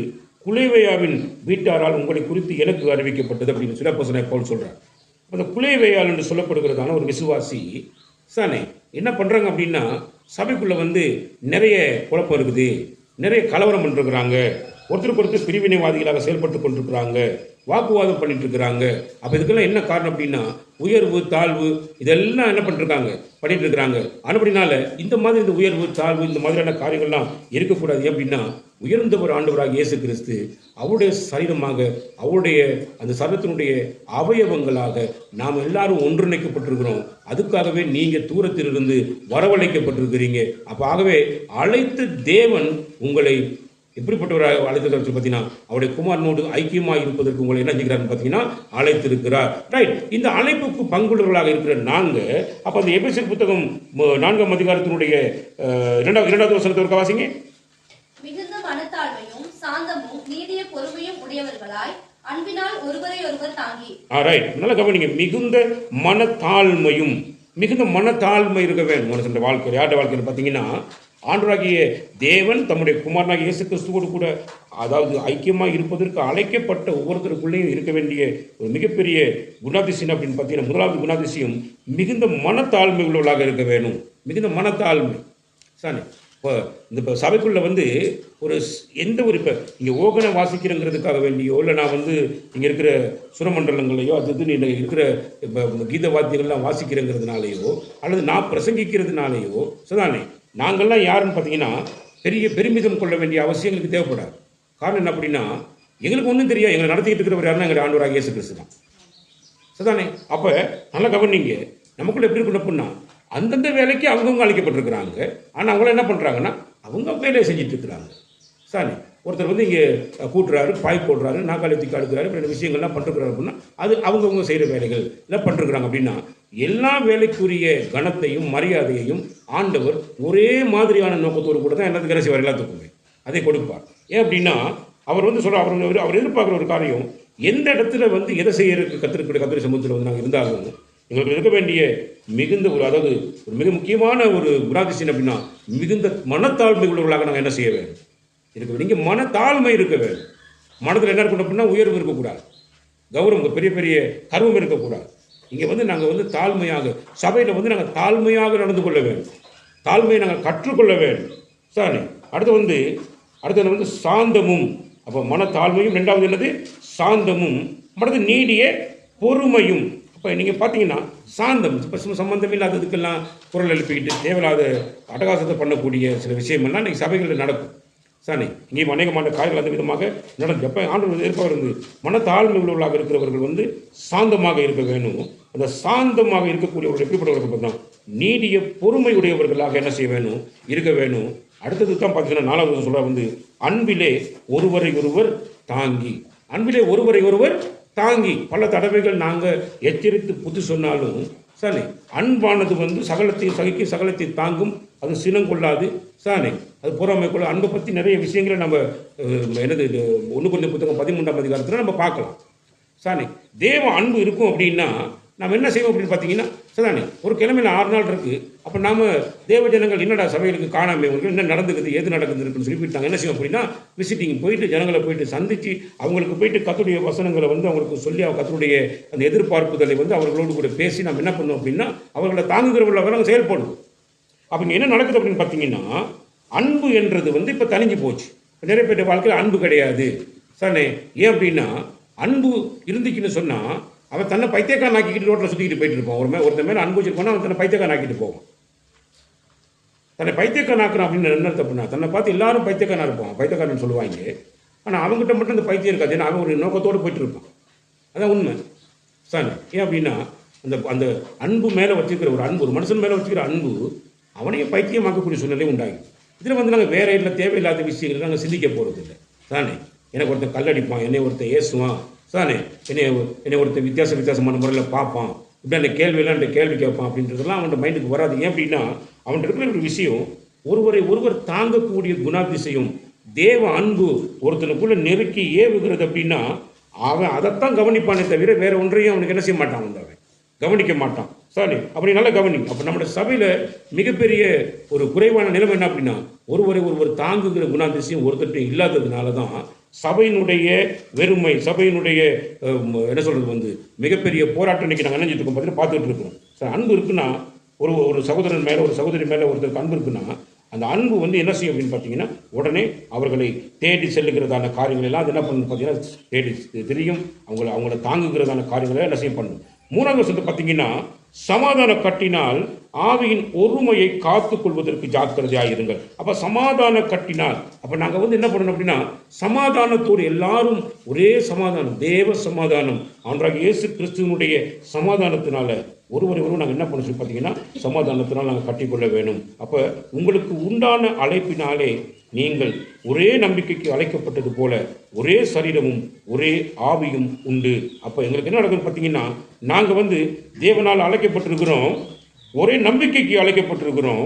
குலேவையாவின் வீட்டாரால் உங்களை குறித்து எனக்கு அறிவிக்கப்பட்டது அப்படின்னு சொல்லி அப்போஸ்தலனாகிய பவுல் சொல்கிறார். அந்த குலேவையால் என்று சொல்லப்படுகிறதான ஒரு விசுவாசி சானே என்ன பண்ணுறாங்க அப்படின்னா, சபைக்குள்ளே நிறைய குழப்பம் இருக்குது, நிறைய கலவரம் பண்ணிருக்கிறாங்க, ஒருத்தருக்கு ஒருத்தர் பிரிவினைவாதிகளாக செயல்பட்டு கொண்டிருக்கிறாங்க, வாக்குவாதம் பண்ணிட்டு இருக்கிறாங்க. அப்போ இதுக்கெல்லாம் என்ன காரணம் அப்படின்னா, உயர்வு தாழ்வு இதெல்லாம் என்ன பண்ணிருக்காங்க பண்ணிட்டு இருக்கிறாங்க. அப்படினால இந்த மாதிரி இந்த உயர்வு தாழ்வு இந்த மாதிரியான காரியங்கள்லாம் இருக்கக்கூடாது. அப்படின்னா உயர்ந்தவர் ஆண்டவராக இயேசு கிறிஸ்து அவருடைய சரீரமாக அவருடைய அந்த சரீரத்தினுடைய அவயவங்களாக நாம் எல்லாரும் ஒன்றிணைக்கப்பட்டிருக்கிறோம். அதுக்காகவே நீங்க தூரத்திலிருந்து வரவழைக்கப்பட்டிருக்கிறீங்க. அப்போ ஆகவே அழைத்த தேவன் உங்களை எப்படிப்பட்டவராக அழைத்திருக்கிறார் பார்த்தீங்கன்னா, அவருடைய குமாரனோடு ஐக்கியமாக இருப்பதற்கு உங்களை என்ன செய்கிறார் பார்த்தீங்கன்னா அழைத்திருக்கிறார். ரைட், இந்த அழைப்புக்கு பங்குள்ளவர்களாக இருக்கிற நாங்கள் அப்போ அந்த எபேசியர் புத்தகம் 4ஆம் அதிகாரத்தினுடைய 2வது வசனத்திற்கு வாசிங்க. மிகுந்த மனத்தாழ்மையும் சாந்தமும் நீடிய பொறுமையும் உடையவர்களாய் அன்பினால் ஒருவரை ஒருவர் தாங்கி. ரைட், நல்லா கவனிங்க. மிகுந்த மனத்தாழ்மையும், மிகுந்த மனத்தாழ்மை இருக்க வேண்டும் மனுஷன் வாழ்க்கையில். யாருடைய வாழ்க்கையில் பார்த்தீங்கன்னா, ஆண்டவராகிய தேவன் தம்முடைய குமாரனாகிய இயேசு கிறிஸ்துவோடு கூட அதாவது ஐக்கியமாக இருப்பதற்கு அழைக்கப்பட்ட ஒவ்வொருத்தருக்குள்ளேயும் இருக்க வேண்டிய ஒரு மிகப்பெரிய குணாதிசயம் அப்படின்னு பார்த்தீங்கன்னா, முதலாவது குணாதிசயம் மிகுந்த மனத்தாழ்மை உள்ளவர்களாக இருக்க வேணும். மிகுந்த மனத்தாழ்மை சாரி. இப்போ இந்த சபைக்குள்ளே ஒரு எந்த ஒரு இப்போ இங்கே ஓகனை வாசிக்கிறங்கிறதுக்காக வேண்டியோ, இல்லை நான் இங்கே இருக்கிற சுரமண்டலங்களையோ அது இருக்கிற இப்போ கீத வாத்தியங்கள்லாம் வாசிக்கிறங்கிறதுனாலையோ அல்லது நான் பிரசங்கிக்கிறதுனாலையோ சரிதானே நாங்கள்லாம் யாருன்னு பார்த்தீங்கன்னா பெரிய பெருமிதம் கொள்ள வேண்டிய அவசியம் எங்களுக்கு தேவைப்படாது. காரணம் என்ன அப்படின்னா, எங்களுக்கு ஒன்றும் தெரியாது. எங்களை நடத்திக்கிட்டு இருக்கிறவர் யாருன்னா எங்கள் ஆண்டவராகிய இயேசு கிறிஸ்து தான். சரிதானே? அப்போ நல்லா கவனிங்க, நமக்குள்ள எப்படி இருக்கணும் அப்படின்னா, அந்தந்த வேலைக்கு அவங்கவுங்க அழைக்கப்பட்டிருக்கிறாங்க. ஆனால் அவங்கள என்ன பண்ணுறாங்கன்னா அவங்க வேலையை செஞ்சுட்டு இருக்கிறாங்க. சாரி, ஒருத்தர் இங்கே கூட்டுறாரு, பாய் போடுறாரு, நாக்காளி தூக்கி அடுக்கிறாரு, இப்படி விஷயங்கள்லாம் பண்ணிருக்கிறாரு அப்படின்னா அது அவங்கவுங்க செய்கிற வேலைகள் எல்லாம் பண்ணிருக்கிறாங்க. அப்படின்னா எல்லா வேலைக்குரிய கனத்தையும் மரியாதையையும் ஆண்டவர் ஒரே மாதிரியான நோக்கத்தோடு கூட தான் என்னது கடைசி வரை எல்லாத்துக்குமே அதை கொடுப்பார். ஏன் அப்படின்னா அவர் சொல்ற அவர் எதிர்பார்க்குற ஒரு காரியம், எந்த இடத்துல எதை செய்யறதுக்கு கத்திரி சமூகத்தில் நாங்கள் இருந்தாலும் எங்களுக்கு இருக்க வேண்டிய மிகுந்த ஒரு அதாவது ஒரு மிக முக்கியமான ஒரு குணாதிசயம் அப்படின்னா மிகுந்த மனத்தாழ்மை உள்ளவர்களாக நாங்கள் என்ன செய்ய வேண்டும் இருக்க வேண்டும். இங்கே மனத்தாழ்மை இருக்க வேண்டும். மனத்தில் என்ன இருக்கணும் அப்படின்னா உயர்வு இருக்கக்கூடாது, கௌரவம் பெரிய பெரிய கர்வம் இருக்கக்கூடாது. இங்கே நாங்கள் தாழ்மையாக சபையில் நாங்கள் தாழ்மையாக நடந்து கொள்ள வேண்டும், தாழ்மையை நாங்கள் கற்றுக்கொள்ள வேண்டும். சாரி, அடுத்து சாந்தமும். அப்போ மனத்தாழ்மையும், ரெண்டாவது என்னது சாந்தமும், அடுத்து நீடிய பொறுமையும். இப்போ நீங்கள் பார்த்தீங்கன்னா சாந்தம் இப்போ சம்பந்தம் இல்லாததுக்கெல்லாம் குரல் எழுப்பிக்கிட்டு தேவையில்லாத அட்டகாசத்தை பண்ணக்கூடிய சில விஷயமெல்லாம் இன்றைக்கி சபைகளில் நடக்கும். சாரி, இங்கேயும் அநேகமான காரியங்கள் அந்த விதமாக நடந்து எப்போ ஆண்டவர் இருப்பவர் மனத்தாழ்மை உள்ளவர்களாக இருக்கிறவர்கள் சாந்தமாக இருக்க வேணும். அந்த சாந்தமாக இருக்கக்கூடியவர்கள் எப்படிப்பட்டவர்கள் பார்த்தோம், நீடிய பொறுமை உடையவர்களாக என்ன செய்ய வேணும் இருக்க வேணும். அடுத்தது தான் பார்த்தீங்கன்னா 4வது சொல்ல அன்பிலே ஒருவரை ஒருவர் தாங்கி. அன்பிலே ஒருவரை ஒருவர் தாங்கி. பல தடவைகள் நாங்கள் எச்சரித்து புத்தி சொன்னாலும் சாரி, அன்பானது சகலத்தையும் சகிக்கும், சகலத்தை தாங்கும், அது சினம் கொள்ளாது. சாரி, அது பொறாமை கொள்ள. அன்பை பற்றி நிறைய விஷயங்களை நம்ம என்னது 1 கொரிந்தியர் புத்தகம் 13ஆம் அதிகாரத்தில் நம்ம பார்க்கலாம். சாரி, தேவ அன்பு இருக்கும் அப்படின்னா நாம் என்ன செய்வோம் அப்படின்னு பார்த்தீங்கன்னா சரிதானே, ஒரு கிழமையில் 6 நாள் இருக்குது. அப்போ நாம் தேவ ஜனங்கள் என்னடா சபைகளுக்கு காணாமல் உங்களுக்கு என்ன நடந்துக்குது, எது நடக்குதுன்னு சொல்லிவிட்டு நாங்கள் என்ன செய்வோம் அப்படின்னா விசிட்டிங் போயிட்டு ஜனங்களை போயிட்டு சந்தித்து அவங்களுக்கு போயிட்டு கர்த்தருடைய வசனங்களை வந்து அவங்களுக்கு சொல்லி கர்த்தருடைய அந்த எதிர்பார்ப்புகளை வந்து அவர்களோடு கூட பேசி நாம் என்ன பண்ணோம் அப்படின்னா அவர்களை தாங்குகிறவர்களாக நாங்கள் செயல்படுவோம். அப்போ இங்கே என்ன நடக்குது அப்படின்னு பார்த்தீங்கன்னா அன்பு என்றது வந்து இப்போ தனிஞ்சு போச்சு. நிறைய பேர் வாழ்க்கையில் அன்பு கிடையாது சார். ஏன் அப்படின்னா அன்பு இருந்துச்சுன்னு சொன்னால் அவன் தன்னை பைத்தியக்காரன் ஆக்கிக்கிட்டு ரோட்டில் சுற்றிக்கிட்டு போயிட்டு இருப்பான். ஒருத்தன் மேலே அன்பு வச்சிருப்பானா அவன் தன்னை பைத்தியக்காரன் ஆக்கிட்டு போவான். தன்னை பைத்தியக்காரன் ஆக்குறான் அப்படின்னு என்ன தப்புனா தன்னை பார்த்து எல்லாரும் பைத்தியக்காரனாக இருப்பான், பைத்தியக்காரன் சொல்லுவாங்க. ஆனால் அவங்ககிட்ட மட்டும் அந்த பைத்தியம் இருக்காது. ஏன்னா அவன் ஒரு நோக்கத்தோடு போயிட்டு இருப்பான். அதான் உண்மை சார். ஏன் அப்படின்னா அந்த அந்த அன்பு மேலே வச்சுக்கிற ஒரு அன்பு, ஒரு மனுஷன் மேலே வச்சுக்கிற அன்பு அவனையே பைத்தியமாக்கக்கூடிய சூழ்நிலை உண்டாகி இதில் வந்து நாங்கள் வேற இல்லை தேவையில்லாத விஷயங்களை நாங்கள் சிந்திக்க போகிறது இல்லை தானே. எனக்கு ஒருத்தர் கல்லடிப்பான், என்னை ஒருத்தர் ஏசுவான் தானே, என்னை ஒருத்தர் வித்தியாசமான முறையில் பார்ப்பான், இப்படி அந்த கேள்வியெல்லாம் அந்த கேள்வி கேட்பான் அப்படின்றதெல்லாம் அவன் மைண்டுக்கு வராது. ஏன் அப்படின்னா அவன் இருக்கிற ஒரு விஷயம் ஒருவர் தாங்கக்கூடிய குணாதிசயம் தேவ அன்பு ஒருத்தனுக்குள்ள நெருக்கி ஏவுகிறது அப்படின்னா அவன் அதைத்தான் கவனிப்பானே தவிர வேற ஒன்றையும் அவனுக்கு என்ன செய்ய மாட்டான், அவன் கவனிக்க மாட்டான். சாரி, அப்படி நல்லா கவனி. அப்போ நம்மளோட சபையில் மிகப்பெரிய ஒரு குறைவான நிலைமை என்ன அப்படின்னா ஒருவர் தாங்குகிற குணாதிசயம் ஒருத்தர் இல்லாததுனால தான் சபையினுடைய வெறுமை, சபையினுடைய என்ன சொல்கிறது வந்து மிகப்பெரிய போராட்டம் இன்னைக்கு நாங்கள் நினைஞ்சிட்டு இருக்கோம் பார்த்தீங்கன்னா பார்த்துட்டு இருக்கோம். சார் அன்பு இருக்குன்னா ஒரு சகோதரன் மேலே ஒரு சகோதரி மேலே ஒருத்தருக்கு அன்பு இருக்குன்னா அந்த அன்பு வந்து என்ன செய்யும் அப்படின்னு பார்த்தீங்கன்னா உடனே அவர்களை தேடி செல்லுகிறதான காரியங்கள் எல்லாம் அது என்ன பண்ணணும் பார்த்தீங்கன்னா தேடி தெரியும், அவங்கள தாங்குகிறதான காரியங்களை என்ன செய்ய பண்ணணும். 3ஆவது வருஷத்தை பார்த்தீங்கன்னா சமாதான கட்டினால் ஆவியின் ஒருமையை காத்துக் கொள்வதற்கு ஜாக்கிரதையாக இருங்கள். அப்போ சமாதான கட்டினால் அப்போ நாங்கள் வந்து என்ன பண்ணணும் அப்படின்னா சமாதானத்தோடு எல்லாரும் ஒரே சமாதானம், தேவ சமாதானம் ஆண்டவராகிய இயேசு கிறிஸ்துவினுடைய சமாதானத்தினால ஒருவரை நாங்கள் என்ன பண்ண சொல்லி பார்த்தீங்கன்னா சமாதானத்தினால் நாங்கள் கட்டிக்கொள்ள வேணும். அப்போ உங்களுக்கு உண்டான அழைப்பினாலே நீங்கள் ஒரே நம்பிக்கைக்கு அழைக்கப்பட்டது போல ஒரே சரீரமும் ஒரே ஆவியும் உண்டு. அப்போ எங்களுக்கு என்ன நடக்குதுன்னு பார்த்தீங்கன்னா நாங்கள் வந்து தேவனால் அழைக்கப்பட்டிருக்கிறோம், ஒரே நம்பிக்கைக்கு அழைக்கப்பட்டிருக்கிறோம்.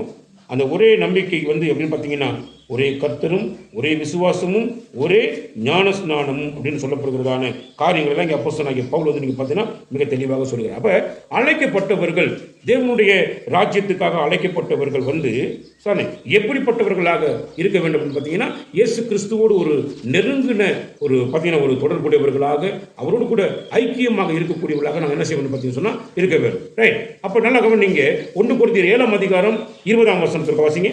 அந்த ஒரே நம்பிக்கை வந்து எப்படின்னு பார்த்தீங்கன்னா ஒரே கர்த்தரும் ஒரே விசுவாசமும் ஒரே ஞான ஸ்நானமும் அப்படின்னு சொல்லப்படுகிறதான காரியங்கள் எல்லாம் இங்கே அப்போஸ்தலனாகிய பவுல் வந்து நீங்கள் பார்த்தீங்கன்னா மிக தெளிவாக சொல்கிறார். அப்போ அழைக்கப்பட்டவர்கள் தேவனுடைய ராஜ்யத்துக்காக அழைக்கப்பட்டவர்கள் வந்து சார் எப்படிப்பட்டவர்களாக இருக்க வேண்டும் அப்படின்னு பார்த்தீங்கன்னா இயேசு கிறிஸ்துவோடு ஒரு நெருங்கின ஒரு பார்த்தீங்கன்னா ஒரு தொடர்புடையவர்களாக அவரோடு கூட ஐக்கியமாக இருக்கக்கூடியவர்களாக நாங்கள் என்ன செய்யணும் பார்த்தீங்கன்னு சொன்னால் இருக்க வேண்டும். ரைட். அப்போ நல்லா கவனிங்க. 1 கொரிந்தியர் 7ஆம் அதிகாரம் 20ஆம் வசனத்திற்கு வாசிங்க.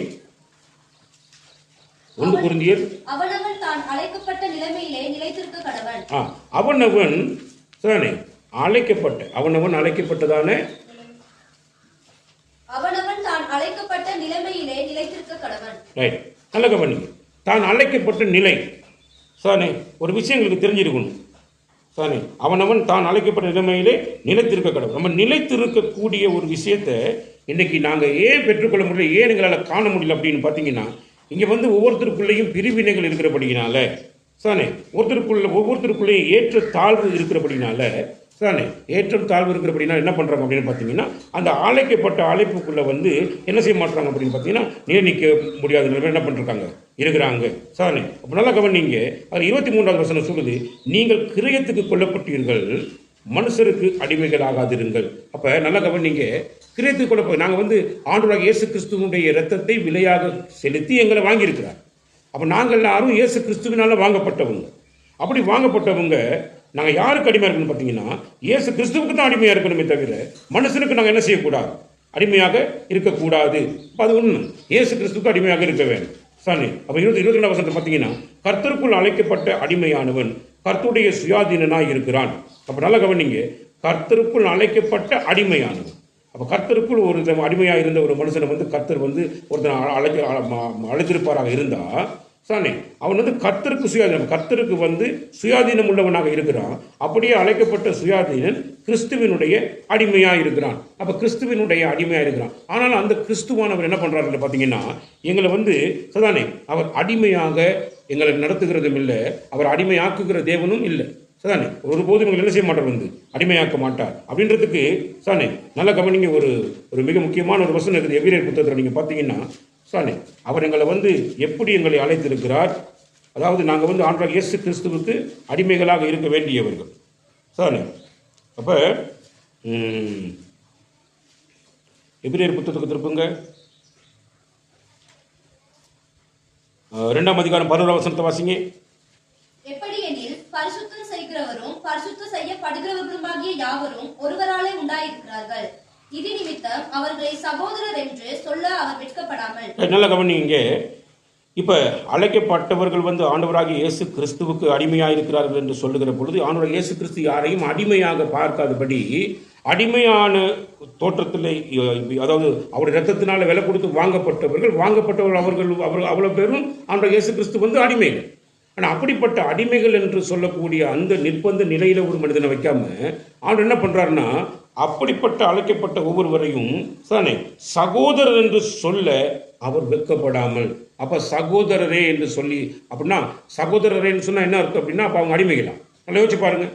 1 கொரிந்தியர் அவனவன் தான் அழைக்கப்பட்ட நிலைமையிலே நிலைத்திருக்க கடவன். அவனவன் தானே அவனவன் அழைக்கப்பட்டதான அவனவன் தான் அழைக்கப்பட்ட நிலைமையிலே நிலைத்திருக்க கடவன். ரைட். நல்ல கவனிங்க. தான் அழைக்கப்பட்ட நிலை சானே ஒரு விஷயங்களுக்கு தெரிஞ்சிருக்கணும் சானே. அவனவன் தான் அழைக்கப்பட்ட நிலைமையிலே நிலைத்திருக்க கடவன். நம்ம நிலைத்திருக்கக்கூடிய ஒரு விஷயத்தை இன்னைக்கு நாங்கள் ஏன் பெற்றுக்கொள்ள முடியல, ஏன் எங்களால் காண முடியல அப்படின்னு பார்த்தீங்கன்னா இங்கே வந்து ஒவ்வொருத்தருக்குள்ளேயும் பிரிவினைகள் இருக்கிறபடினால சானே ஒவ்வொருத்தருக்குள்ளேயும் ஏற்ற தாழ்வு இருக்கிறபடினால சானே ஏற்றம் தாழ்வு இருக்கிறபடினா என்ன பண்ணுறாங்க அப்படின்னு பார்த்தீங்கன்னா அந்த அழைக்கப்பட்ட அழைப்புக்குள்ளே வந்து என்ன செய்ய மாட்டாங்க அப்படின்னு பார்த்தீங்கன்னா நிர்ணயிக்க முடியாத நிலைமை என்ன பண்ணிருக்காங்க இருக்கிறாங்க சானே. அப்போ நல்லா கவனிங்க. அது 23ஆவது வசனம் சொல்லுது, நீங்கள் கிரயத்துக்கு கொல்லப்பட்டீர்கள், மனுஷருக்கு அடிமைகள் ஆகாதிருங்கள். அப்போ நல்லா கவனிங்க. கிரயத்துக்கு கொல்லப்போ நாங்கள் வந்து ஆண்டவராகிய இயேசு கிறிஸ்துவனுடைய இரத்தத்தை விலையாக செலுத்தி எங்களை வாங்கியிருக்கிறார். அப்போ நாங்கள் எல்லாரும் இயேசு கிறிஸ்துவினால வாங்கப்பட்டவங்க. அப்படி வாங்கப்பட்டவங்க நாங்கள் யாருக்கு அடிமையாக இருக்கணும் பார்த்தீங்கன்னா இயேசு கிறிஸ்துவுக்கு தான் அடிமையாக இருக்கணுமே தவிர மனுஷனுக்கு நாங்கள் என்ன செய்யக்கூடாது, அடிமையாக இருக்கக்கூடாது. அப்போ அது உண்மை. இயேசு கிறிஸ்துவுக்கு அடிமையாக இருக்க வேண்டும் சானே. அப்போ 22ஆம் வசனத்தை பார்த்தீங்கன்னா கர்த்தருக்குள் அழைக்கப்பட்ட அடிமையானவன் கர்த்தருடைய சுயாதீனனாய் இருக்கிறான். அப்போ நல்லா கவனிங்க. கர்த்தருக்குள் அழைக்கப்பட்ட அடிமையானவன். அப்போ கர்த்தருக்குள் ஒரு அடிமையாக இருந்த ஒரு மனுஷனை வந்து கர்த்தர் வந்து ஒருத்தனை அழைத்திருப்பாராக இருந்தால் சானே அவன் வந்து கர்த்தருக்கு சுயாதீனம், கர்த்தருக்கு வந்து சுயாதீனம் உள்ளவனாக இருக்கிறான். அப்படியே அழைக்கப்பட்ட சுயாதீனன் கிறிஸ்துவினுடைய அடிமையாக இருக்கிறான். அப்போ கிறிஸ்துவினுடைய அடிமையாக இருக்கிறான். ஆனாலும் அந்த கிறிஸ்துவானவர் என்ன பண்ணுறாரு பார்த்தீங்கன்னா எங்களை வந்து சதானே அவர் அடிமையாக எங்களை நடத்துகிறதும் இல்லை, அவர் அடிமையாக்குகிற தேவனும் இல்லை சானே. ஒருபோதும் இவங்க என்ன செய்ய மாட்டார், வந்து அடிமையாக்க மாட்டார் அப்படின்றதுக்கு சானே நல்லா கவனிங்க. ஒரு மிக முக்கியமான ஒரு வசனம் இருக்குது எபிரேயர் புத்தகத்தில் நீங்கள் பார்த்தீங்கன்னா சானே அவர் எங்களை வந்து எப்படி எங்களை அழைத்திருக்கிறார். அதாவது நாங்கள் வந்து ஆண்டவராகிய இயேசு கிறிஸ்துவுக்கு அடிமைகளாக இருக்க வேண்டியவர்கள் சானே. அப்போ எபிரேயர் புத்தகத்துக்கு திருப்புங்க. 2ஆம் அதிகாரம் 11ஆம் வசனத்தை வாசிங்க. எப்படியெனில் பரிசுத்தம் செய்கிறவரும் பரிசுத்தம் செய்யப்படுகிறவர்களுமாகிய யாவரும் ஒருவராலே உண்டாயிருக்கிறார்கள். இது நிமித்தம் அவர்களை சகோதரர் என்று சொல்ல அவர் வெட்கப்படாமல். நல்ல கவனிங்க. இப்போ அழைக்கப்பட்டவர்கள் ஆண்டவராகிய இயேசு கிறிஸ்துவுக்கு அடிமையாக இருக்கிறார்கள் என்று சொல்லுகிற பொழுது ஆண்டவர் இயேசு கிறிஸ்து யாரையும் அடிமையாக பார்க்காதபடி அடிமையான தோற்றத்தில், அதாவது அவருடைய ரத்தத்தினால விலை கொடுத்து வாங்கப்பட்டவர்கள் அவர்கள் அவ்வளோ பேரும் ஆண்டவர் இயேசு கிறிஸ்து அடிமைகள். ஆனால் அப்படிப்பட்ட அடிமைகள் என்று சொல்லக்கூடிய அந்த நிர்பந்த நிலையில ஒரு மனிதனை வைக்காம ஆண்டவர் என்ன பண்றாருன்னா, அப்படிப்பட்ட அழைக்கப்பட்ட ஒவ்வொருவரையும் சகோதரர் என்று சொல்ல அவர் வெட்கப்படாமல். அப்ப சகோதரரே என்று சொல்லி, அப்படின்னா சகோதரரேன்னு சொன்னா என்ன அர்த்தம் அப்படின்னா, அப்ப அவங்க அடிமைகளாம். நல்லா யோசிச்சு பாருங்க.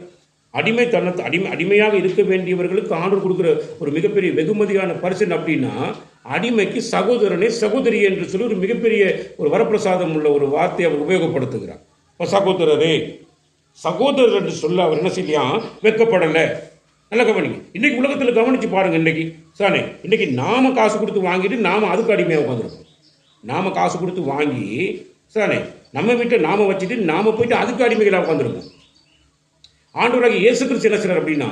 அடிமையாக இருக்க வேண்டியவர்களுக்கு ஆண்டவர் கொடுக்குற ஒரு மிகப்பெரிய வெகுமதியான பரிசு அப்படின்னா, அடிமைக்கு சகோதரனே சகோதரி என்று சொல்லி ஒரு மிகப்பெரிய ஒரு வரப்பிரசாதம் உள்ள ஒரு வார்த்தையை அவர் உபயோகப்படுத்துகிறார். இப்போ சகோதரரே, சகோதரர் என்று சொல்ல அவர் என்ன செய்யா வெட்கப்படலை. நல்லா கவனிங்க. இன்னைக்கு உலகத்தில் கவனிச்சு பாருங்க. இன்னைக்கு நாம காசு கொடுத்து வாங்கிட்டு நாம அதுக்கு அடிமையாக உட்காந்துருக்கோம். நாம காசு கொடுத்து வாங்கி நம்ம வீட்டை நாம வச்சுட்டு நாம போயிட்டு அதுக்கு அடிமைகளாக உட்காந்துருக்கோம். ஆண்டவராகிய இயேசு கிறிஸ்து என்ன செய்றார் அப்படின்னா,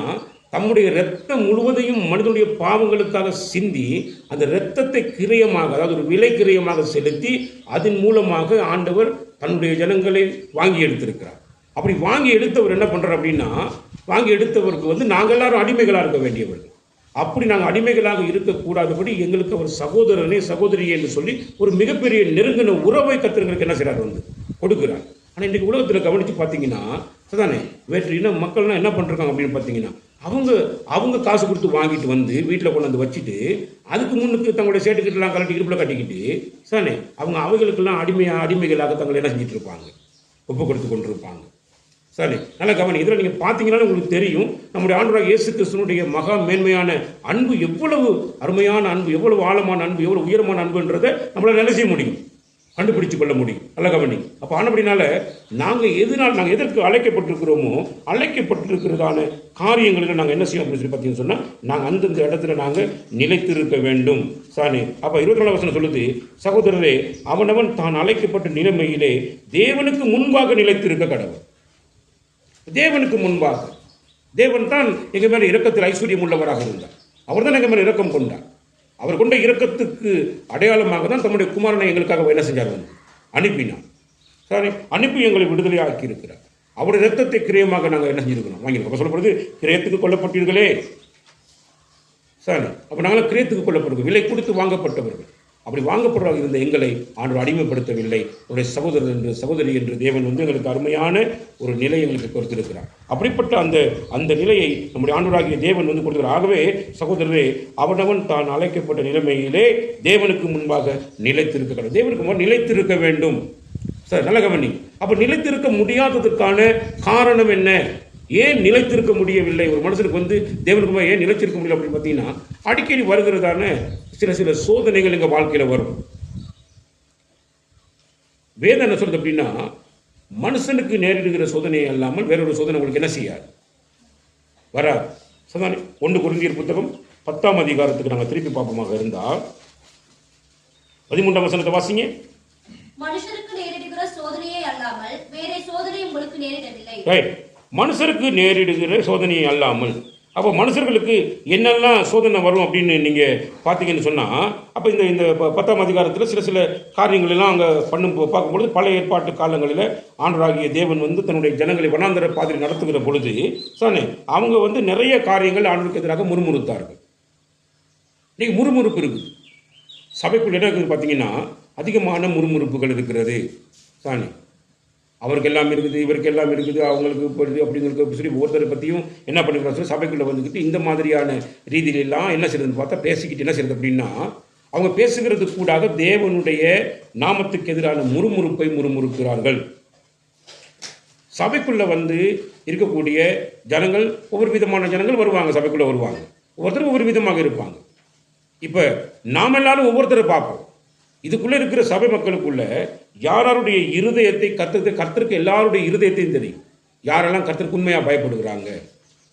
தம்முடைய இரத்தம் முழுவதையும் மனிதனுடைய பாவங்களுக்காக சிந்தி அந்த இரத்தத்தை கிரயமாக, அதாவது ஒரு விலை கிரயமாக செலுத்தி அதன் மூலமாக ஆண்டவர் தன்னுடைய ஜனங்களை வாங்கி எடுத்திருக்கிறார். அப்படி வாங்கி எடுத்தவர் என்ன பண்றார் அப்படின்னா, வாங்கி எடுத்தவருக்கு நாங்கள் எல்லாரும் அடிமைகளாக இருக்க வேண்டியவர்கள். அப்படி நாங்கள் அடிமைகளாக இருக்கக்கூடாதபடி எங்களுக்கு அவர் சகோதரனே சகோதரியே என்று சொல்லி ஒரு மிகப்பெரிய நெருங்கின உறவை கர்த்தருக்கு என்ன செய்றார் கொடுக்கிறார். ஆனால் இன்றைக்கு உலகத்தில் கவனித்து பார்த்தீங்கன்னா வேற்று இன மக்கள்லாம் என்ன பண்ணுறாங்க அப்படின்னு பார்த்தீங்கன்னா, அவங்க காசு கொடுத்து வாங்கிட்டு வீட்டில் கொண்டு வச்சுட்டு அதுக்கு முன்னுக்கு தங்களுடைய சேட்டுக்கிட்டலாம் கலட்டி இடுப்பில் கட்டிக்கிட்டு அவங்க அவைகளுக்கெல்லாம் அடிமைகளாக தங்களை என்ன செஞ்சுட்டு இருப்பாங்க, ஒப்பு கொடுத்து கொண்டு இருப்பாங்க. நல்ல கவனி. இதில் நீங்கள் பார்த்தீங்கன்னா உங்களுக்கு தெரியும், நம்முடைய ஆண்டவராகிய இயேசு கிறிஸ்துவினுடைய மகா மேன்மையான அன்பு எவ்வளவு அருமையான அன்பு, எவ்வளவு ஆழமான அன்பு, எவ்வளவு உயரமான அன்புன்றதை நம்மளால் என்ன செய்ய முடியும், கண்டுபிடிச்சு கொள்ள முடியும். நல்ல கவனி. அப்போ ஆனபடினால நாங்கள் எதற்கு அழைக்கப்பட்டிருக்கிறோமோ அழைக்கப்பட்டிருக்கிறதான காரியங்களில் நாங்கள் என்ன செய்வோம் அப்படின்னு சொல்லி பார்த்தீங்கன்னு சொன்னால், நாங்கள் அந்தந்த இடத்துல நாங்கள் நிலைத்திருக்க வேண்டும். அப்போ 24 வசனம் சொல்லுது, சகோதரரே, அவனவன் தான் அழைக்கப்பட்ட நிலைமையிலே தேவனுக்கு முன்பாக நிலைத்திருக்க கடவுள். தேவனுக்கு முன்பாக, தேவன் தான் எங்கள் மேலே இரக்கத்தில் ஐஸ்வர்யம் உள்ளவராக இருந்தார். அவர் தான் எங்கள் மேலே இரக்கம் கொண்டார். அவர் கொண்ட இரக்கத்துக்கு அடையாளமாக தான் தம்முடைய குமாரனை எங்களுக்காக என்ன செஞ்சார், அனுப்பினார். அனுப்பி எங்களை விடுதலை ஆக்கி இருக்கிறார். அவருடைய இரத்தத்தை கிரயமாக நாங்கள் என்ன செஞ்சிருக்கிறோம், வாங்கியிருக்கோம். சொல்லப்படுது, கிரயத்துக்கு கொல்லப்பட்டீர்களே. அப்போ நாங்கள் கிரயத்துக்கு கொல்லப்படுகிறோம், விலை கொடுத்து வாங்கப்பட்டவர்கள். அப்படி வாங்கப்படுறவர்கள் இருந்த எங்களை ஆண்டவர் அடிமைப்படுத்தவில்லை. அவருடைய சகோதரர் என்று சகோதரி என்று தேவன் எங்களுக்கு அருமையான ஒரு நிலை எங்களுக்கு கொடுத்திருக்கிறார். அப்படிப்பட்ட அந்த நிலையை நம்முடைய ஆண்டவராகிய தேவன் கொடுக்கிறார். ஆகவே சகோதரரே, அவனவன் தான் அழைக்கப்பட்ட நிலைமையிலே தேவனுக்கு முன்பாக நிலைத்திருக்க கடவுள். தேவனுக்கு முன்பாக நிலைத்திருக்க வேண்டும். நல்ல கவனி. அப்போ நிலைத்திருக்க முடியாததற்கான காரணம் என்ன? ஏன் நிலைத்திருக்க முடியவில்லை? ஒரு மனுஷனுக்கு தேவனுக்கு ஏன் நிலைத்திருக்க முடியல அப்படின்னு பார்த்தீங்கன்னா, அடிக்கடி வருகிறதான சில சோதனைகள் எங்கள் வாழ்க்கையில் வரும். வேதம் என்ன சொல்றது அப்படின்னா, மனுஷனுக்கு நேரிடுகிற சோதனை அல்லாமல் வேறொரு சோதனை உங்களுக்கு என்ன செய்யாது, வராது. 1 கொரிந்தியர் புத்தகம் 10ஆம் அதிகாரத்துக்கு நாங்கள் திருப்பி பார்ப்போமாக இருந்தால் 13ஆம் வசனத்தை வாசிங்க. மனுஷருக்கு நேரிடுகிற சோதனையே அல்லாமல் வேற சோதனை உங்களுக்கு நேரிடவில்லை. மனுஷருக்கு நேரிடுகிற சோதனையை அல்லாமல். அப்போ மனுஷர்களுக்கு என்னெல்லாம் சோதனை வரும் அப்படின்னு நீங்கள் பார்த்தீங்கன்னு சொன்னால், அப்போ இந்த 10ஆம் அதிகாரத்தில் சில காரியங்கள் எல்லாம் அங்கே பார்க்கும்பொழுது, பழைய ஏற்பாட்டு காலங்களில் ஆண்டவராகிய தேவன் தன்னுடைய ஜனங்களை வனாந்தர பாதையில் நடத்துகிற பொழுது அவங்க நிறைய காரியங்கள் ஆண்டவருக்கு எதிராக முறுமுறுத்தார்கள். இன்னைக்கு முறுமுறுப்பு இருக்குது சபைக்குள்ள. என்ன இருக்குது பார்த்தீங்கன்னா, அதிகமான முறுமுறுப்புகள் இருக்கிறது. அவருக்கு எல்லாம் இருக்குது, இவருக்கு எல்லாம் இருக்குது, அவங்களுக்கு போடுது அப்படிங்களுக்கு சொல்லி ஒருத்தரை பற்றியும் என்ன பண்ணிக்கிறாங்க சொல்லி சபைக்குள்ளே வந்துக்கிட்டு இந்த மாதிரியான ரீதியிலெல்லாம் என்ன செய்யறதுன்னு பார்த்தா பேசிக்கிட்டு என்ன செய்யறது அப்படின்னா, அவங்க பேசுகிறது கூடாக தேவனுடைய நாமத்துக்கு எதிரான முறுமுறுப்பை முறுமுறுக்கிறார்கள். சபைக்குள்ளே இருக்கக்கூடிய ஜனங்கள், ஒவ்வொரு விதமான ஜனங்கள் வருவாங்க, சபைக்குள்ளே வருவாங்க, ஒவ்வொருத்தரும் ஒவ்வொரு விதமாக இருப்பாங்க. இப்போ நாம் எல்லாரும் ஒவ்வொருத்தரை பார்ப்போம். இதுக்குள்ளே இருக்கிற சபை மக்களுக்குள்ள யாருடைய இருதயத்தை கர்த்தருக்கு எல்லாருடைய இருதயத்தையும் தெரியும். யாரெல்லாம் கர்த்தருக்கு உண்மையாக பயப்படுகிறாங்க,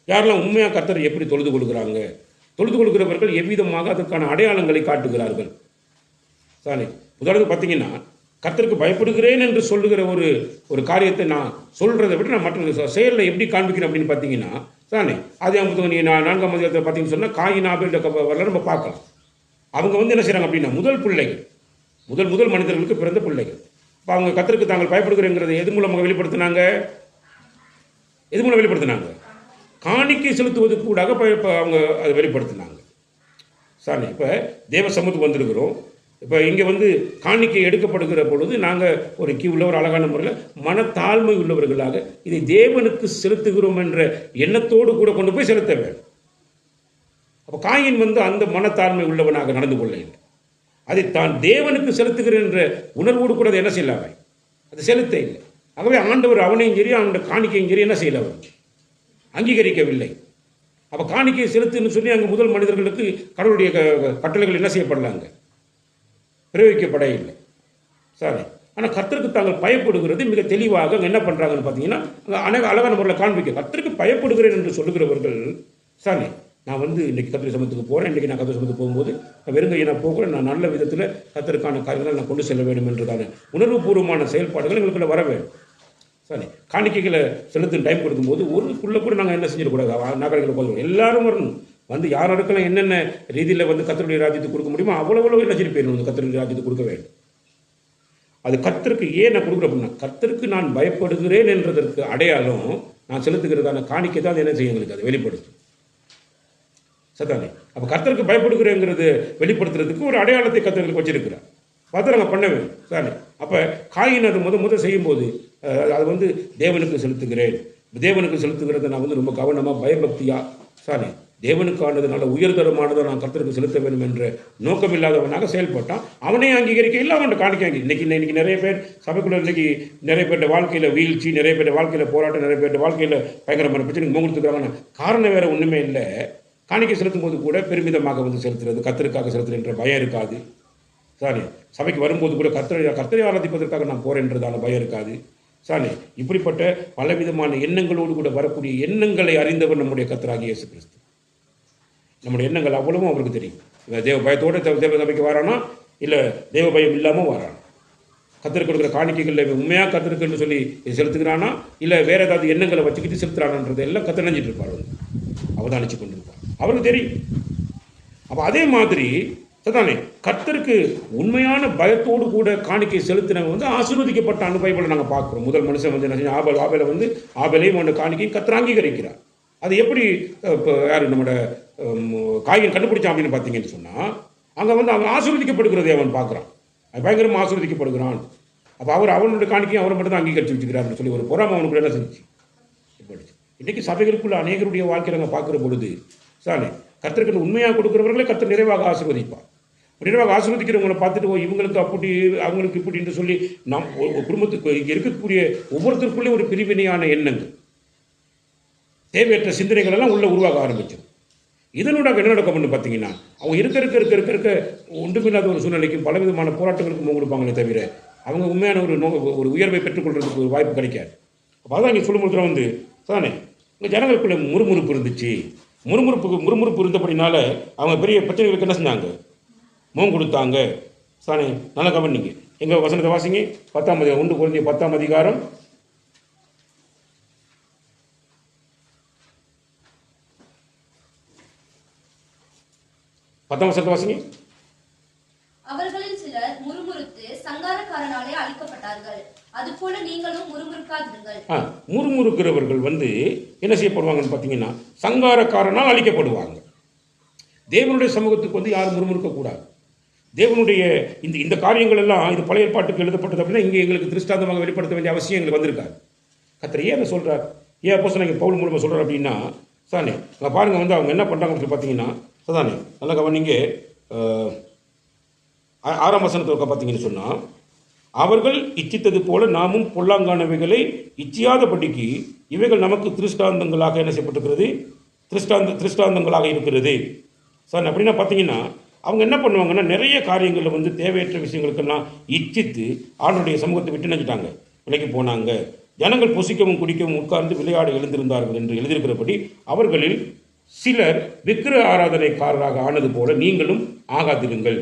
யாரெல்லாம் உண்மையாக கர்த்தரை எப்படி தொழுது கொள்கிறாங்க, தொழுது கொள்கிறவர்கள் எவ்விதமாக அதற்கான அடையாளங்களை காட்டுகிறார்கள். சாரி, உதாரணத்துக்கு பார்த்தீங்கன்னா கர்த்தருக்கு பயப்படுகிறேன் என்று சொல்லுகிற ஒரு காரியத்தை நான் சொல்கிறத விட நான் மற்ற செயலில் எப்படி காண்பிக்கிறேன் அப்படின்னு பார்த்தீங்கன்னா தானே அது அவங்க நீ 4ஆம் அதிகாரத்தில் பார்த்தீங்கன்னு சொன்னால் காயின் ஆபேல் வரல நம்ம பார்க்கலாம். அவங்க வந்து என்ன செய்கிறாங்க அப்படின்னா முதல் பிள்ளைகள், முதல் மனிதர்களுக்கு பிறந்த பிள்ளைகள். இப்போ அவங்க கர்த்தருக்கு தாங்கள் பயப்படுகிறேங்கிறத எது மூலமாக வெளிப்படுத்தினாங்க? எது மூலம் வெளிப்படுத்தினாங்க? காணிக்கை செலுத்துவதற்கு கூடாக அவங்க அதை வெளிப்படுத்தினாங்க. சாரி, இப்போ தேவ சமூகத்துக்கு வந்திருக்கிறோம். இப்போ இங்கே வந்து காணிக்கை எடுக்கப்படுகிற பொழுது நாங்கள் ஒரு கியூவில் ஒரு அழகான முறையில் மனத்தாழ்மை உள்ளவர்களாக இதை தேவனுக்கு செலுத்துகிறோம் என்ற எண்ணத்தோடு கூட கொண்டு போய் செலுத்த வேண்டும். அப்போ காயின் வந்து அந்த மனத்தாழ்மை உள்ளவனாக நடந்து கொள்ள இல்லை. அதை தான் தேவனுக்கு செலுத்துகிறேன் என்ற உணர்வோடு கூட அதை என்ன செய்யலாமே, அது செலுத்த இல்லை. ஆகவே ஆண்டவர் அவனையும் சரி அவனுடைய காணிக்கையும் சரி என்ன செய்யல, அவர் அங்கீகரிக்கவில்லை. அப்போ காணிக்கையை செலுத்துன்னு சொல்லி அங்கே முதல் மனிதர்களுக்கு கடவுளுடைய கட்டளைகள் என்ன செய்யப்படலாங்க, பிரயோகிக்கப்பட இல்லை. சாரி, ஆனால் கர்த்தருக்கு தாங்கள் பயப்படுகிறது மிக தெளிவாக அங்கே என்ன பண்ணுறாங்கன்னு பார்த்தீங்கன்னா அங்கே அழகான முறையில் காண்பிக்க கர்த்தருக்கு பயப்படுகிறேன் என்று சொல்லுகிறவர்கள். சாரி, நான் வந்து இன்றைக்கி கர்த்தர் சமத்துக்கு போகிறேன், இன்றைக்கி நான் கர்த்தர் சமத்துக்கு போகும்போது வெறுங்கையை நான் போகிறேன், நான் நல்ல விதத்தில் கர்த்தருக்கான காரியங்களை நான் கொண்டு செல்ல வேண்டும் என்றதான உணர்வுபூர்வமான செயல்பாடுகள் எங்களுக்குள்ள வர வேண்டும். சாரி, காணிக்கைகளை செலுத்தும் டைம் கொடுக்கும்போது ஒருக்குள்ளே கூட நாங்கள் என்ன செஞ்சிடக்கூடாது, நகரங்களை போதும் எல்லாரும் வரணும். வந்து யாருக்கெல்லாம் என்னென்ன ரீதியில் வந்து கர்த்தருடைய ராஜ்யத்துக்கு கொடுக்க முடியுமோ அவ்வளோ என்ன சொல்லி போயிடணும், வந்து கர்த்தருடைய ராஜ்யத்துக்கு கொடுக்க வேண்டும். அது கர்த்தருக்கு ஏன் நான் கொடுக்குறேன் அப்படின்னா கர்த்தருக்கு நான் பயப்படுகிறேன் என்றதற்கு அடையாளம் நான் செலுத்துகிறதான காணிக்கை தான் என்ன செய்யும், எங்களுக்கு அதை வெளிப்படுத்தும். சத்தானே, அப்போ கர்த்தருக்கு பயப்படுகிறேங்கிறது வெளிப்படுத்துறதுக்கு ஒரு அடையாளத்தை கர்த்தருக்கு வச்சிருக்கிறார். பார்த்து நாங்கள் பண்ண வேண்டும். சாரி, அப்போ காயின் அது முதல் செய்யும்போது அது வந்து தேவனுக்கு செலுத்துகிறேன், தேவனுக்கு செலுத்துகிறத நான் வந்து ரொம்ப கவனமாக பயபக்தியாக சாரி தேவனுக்கானது நல்ல உயர்தரமானதை நான் கர்த்தருக்கு செலுத்த வேண்டும் என்ற நோக்கம் இல்லாதவனாக செயல்பட்டான். அவனே அங்கீகரிக்க இல்லை, அவன் காணிக்க இன்னைக்கு நிறைய பேர் சபைக்குள்ள இன்னைக்கு நிறைய பேருடைய வாழ்க்கையில் வீழ்ச்சி, நிறைய பேருடைய வாழ்க்கையில் போராட்டம், நிறைய பேருடைய வாழ்க்கையில் பயங்கரமான பிரச்சனைக்கு முகத்துக்கிறாங்கன்னா காரணம் வேறு ஒன்றுமே இல்லை. காணிக்கை செலுத்தும் போது கூட பெருமிதமாக வந்து செலுத்துறது, கர்த்தருக்காக செலுத்துறன்ற பயம் இருக்காது. சாரி, சபைக்கு வரும்போது கூட கர்த்தரை ஆராதிப்பதற்காக நான் போறேன்றதான பயம் இருக்காது. சாரி, இப்படிப்பட்ட பலவிதமான எண்ணங்களோடு கூட வரக்கூடிய எண்ணங்களை அறிந்தவர் நம்முடைய கர்த்தராகிய இயேசு கிறிஸ்து. நம்முடைய எண்ணங்கள் அவ்வளவும் அவருக்கு தெரியும். தேவ பயத்தோடு தேவ சபைக்கு வரானா இல்லை தேவ பயம் இல்லாமல் வரானா, கர்த்தருக்கு கொடுக்குற காணிக்கைகளில் உண்மையாக கர்த்தருக்குன்னு சொல்லி செலுத்துக்கிறானா இல்லை வேற ஏதாவது எண்ணங்களை வச்சுக்கிட்டு செலுத்துறானன்றது எல்லாம் கர்த்தர் நினைச்சிட்டு இருப்பார், அவதானிச்சு கொண்டிருப்பார், அவருக்கு தெரியும். அப்போ அதே மாதிரி தானே கர்த்தருக்கு உண்மையான பயத்தோடு கூட காணிக்கை செலுத்தினவங்க வந்து ஆசீர்வதிக்கப்பட்ட அனுபவங்களை நாங்கள் பார்க்குறோம். முதல் மனுஷன் வந்து என்ன செஞ்சு ஆபேலை வந்து ஆபேலையும் அவனோட காணிக்கையும் கர்த்தர் அங்கீகரிக்கிறார். அது எப்படி இப்போ யார் நம்மளோட காயின் கண்டுபிடிச்சான் அப்படின்னு பார்த்தீங்கன்னு சொன்னால் அங்கே வந்து அவன் ஆசீர்வதிக்கப்படுகிறதே அவன் பார்க்குறான், அது பயங்கரமாக ஆசீர்வதிக்கப்படுகிறான். அப்போ அவனுடைய காணிக்கையும் அவரை மட்டும் தான் அங்கீகரித்து வச்சுக்கிறாருன்னு சொல்லி ஒரு பொறாமை அவனுக்குள்ள என்ன செஞ்சு படிச்சு. இன்றைக்கி சபைகளுக்குள்ள அநேகருடைய வாழ்க்கையில் நாங்கள் பார்க்குற பொழுது சாரி கர்த்தருக்கு உண்மையாக கொடுக்குறவர்களே கர்த்தர் நிறைவாக ஆசீர்வதிப்பார். நிறைவாக ஆசீர்வதிக்கிறவங்களை பார்த்துட்டு இவங்களுக்கு அப்படி அவங்களுக்கு இப்படி என்று சொல்லி நம் குடும்பத்துக்கு இருக்கக்கூடிய ஒவ்வொருத்தருக்குள்ளே ஒரு பிரிவினையான எண்ணங்கள், தேவையற்ற சிந்தனைகள் எல்லாம் உள்ள உருவாக ஆரம்பிச்சோம். இதனோட என்ன நடக்கும்னு பார்த்தீங்கன்னா அவங்க இருக்க ஒன்றுமில்லாத ஒரு சூழ்நிலைக்கும் பலவிதமான போராட்டங்களுக்கும் முகம் கொடுப்பாங்களே தவிர அவங்க உண்மையான ஒரு உயர்வை பெற்றுக்கொள்றதுக்கு ஒரு வாய்ப்பு கிடைக்காது. அப்போ அதான் இங்கே சொல்லும்போது வந்து தானே இங்கே ஜனங்களுக்குள்ள முறுமுறுப்பு இருந்துச்சு. முறுமுறுப்பு இருந்தபடினால அவங்க பெரிய பிரச்சனைகளுக்கு என்ன செஞ்சாங்க, முகம் கொடுத்தாங்க. சானே நல்லா கவனிங்க, எங்கள் வசனத்தை வாசிங்க. 1 கொரிந்தியர் 10ஆம் அதிகாரம் 10ஆம் வசனத்தை வாசிங்க. அவர்களில் சிலர் முறுமுறுத்து சங்காரக்காரனாலே அழிக்கப்பட்டார்கள், அதுபோல நீங்களும் முறுமுறுக்காதிருங்கள். முறுமுறுக்கிறவர்கள் வந்து என்ன செய்யப்படுவாங்கன்னு பார்த்தீங்கன்னா சங்காரக்காரனால் அழிக்கப்படுவாங்க. தேவனுடைய சமூகத்துக்கு வந்து யாரும் முறுமுறுக்கக்கூடாது. தேவனுடைய இந்த காரியங்கள் எல்லாம் இது பழைய ஏற்பாட்டுக்கு எழுதப்பட்டது அப்படின்னா இங்கே எங்களுக்கு திருஷ்டாந்தமாக வெளிப்படுத்த வேண்டிய அவசியம் எங்களுக்கு வந்திருக்காது. கர்த்தர் ஏன் அதை சொல்கிறார், ஏன் அப்போஸ்தலன் பவுல் மூலமாக சொல்கிறார் அப்படின்னா சானே அங்கே பாருங்கள் வந்து அவங்க என்ன பண்ணுறாங்கன்னு சொல்லி பார்த்தீங்கன்னா சதானே நல்லா கவனிங்க. 6ஆம் வசனத்தை பார்த்தீங்கன்னு சொன்னால் அவர்கள் இச்சித்தது போல நாமும் பொல்லாங்கானவைகளை இச்சியாதபடிக்கு இவைகள் நமக்கு திருஷ்டாந்தங்களாக என்ன செய்யப்பட்டிருக்கிறது, திருஷ்டாந்தங்களாக இருக்கிறது. சார் அப்படின்னா பார்த்தீங்கன்னா அவங்க என்ன பண்ணுவாங்கன்னா நிறைய காரியங்களில் வந்து தேவையற்ற விஷயங்களுக்கெல்லாம் இச்சித்து ஆண்டவருடைய சமூகத்தை விட்டு நினைச்சிட்டாங்க, விலைக்கு போனாங்க. ஜனங்கள் புசிக்கவும் குடிக்கவும் உட்கார்ந்து விளையாட எழுந்திருந்தார்கள் என்று எழுதியிருக்கிறபடி அவர்களில் சிலர் விக்கிர ஆராதனைக்காரராக ஆனது போல நீங்களும் ஆகாதிருங்கள்.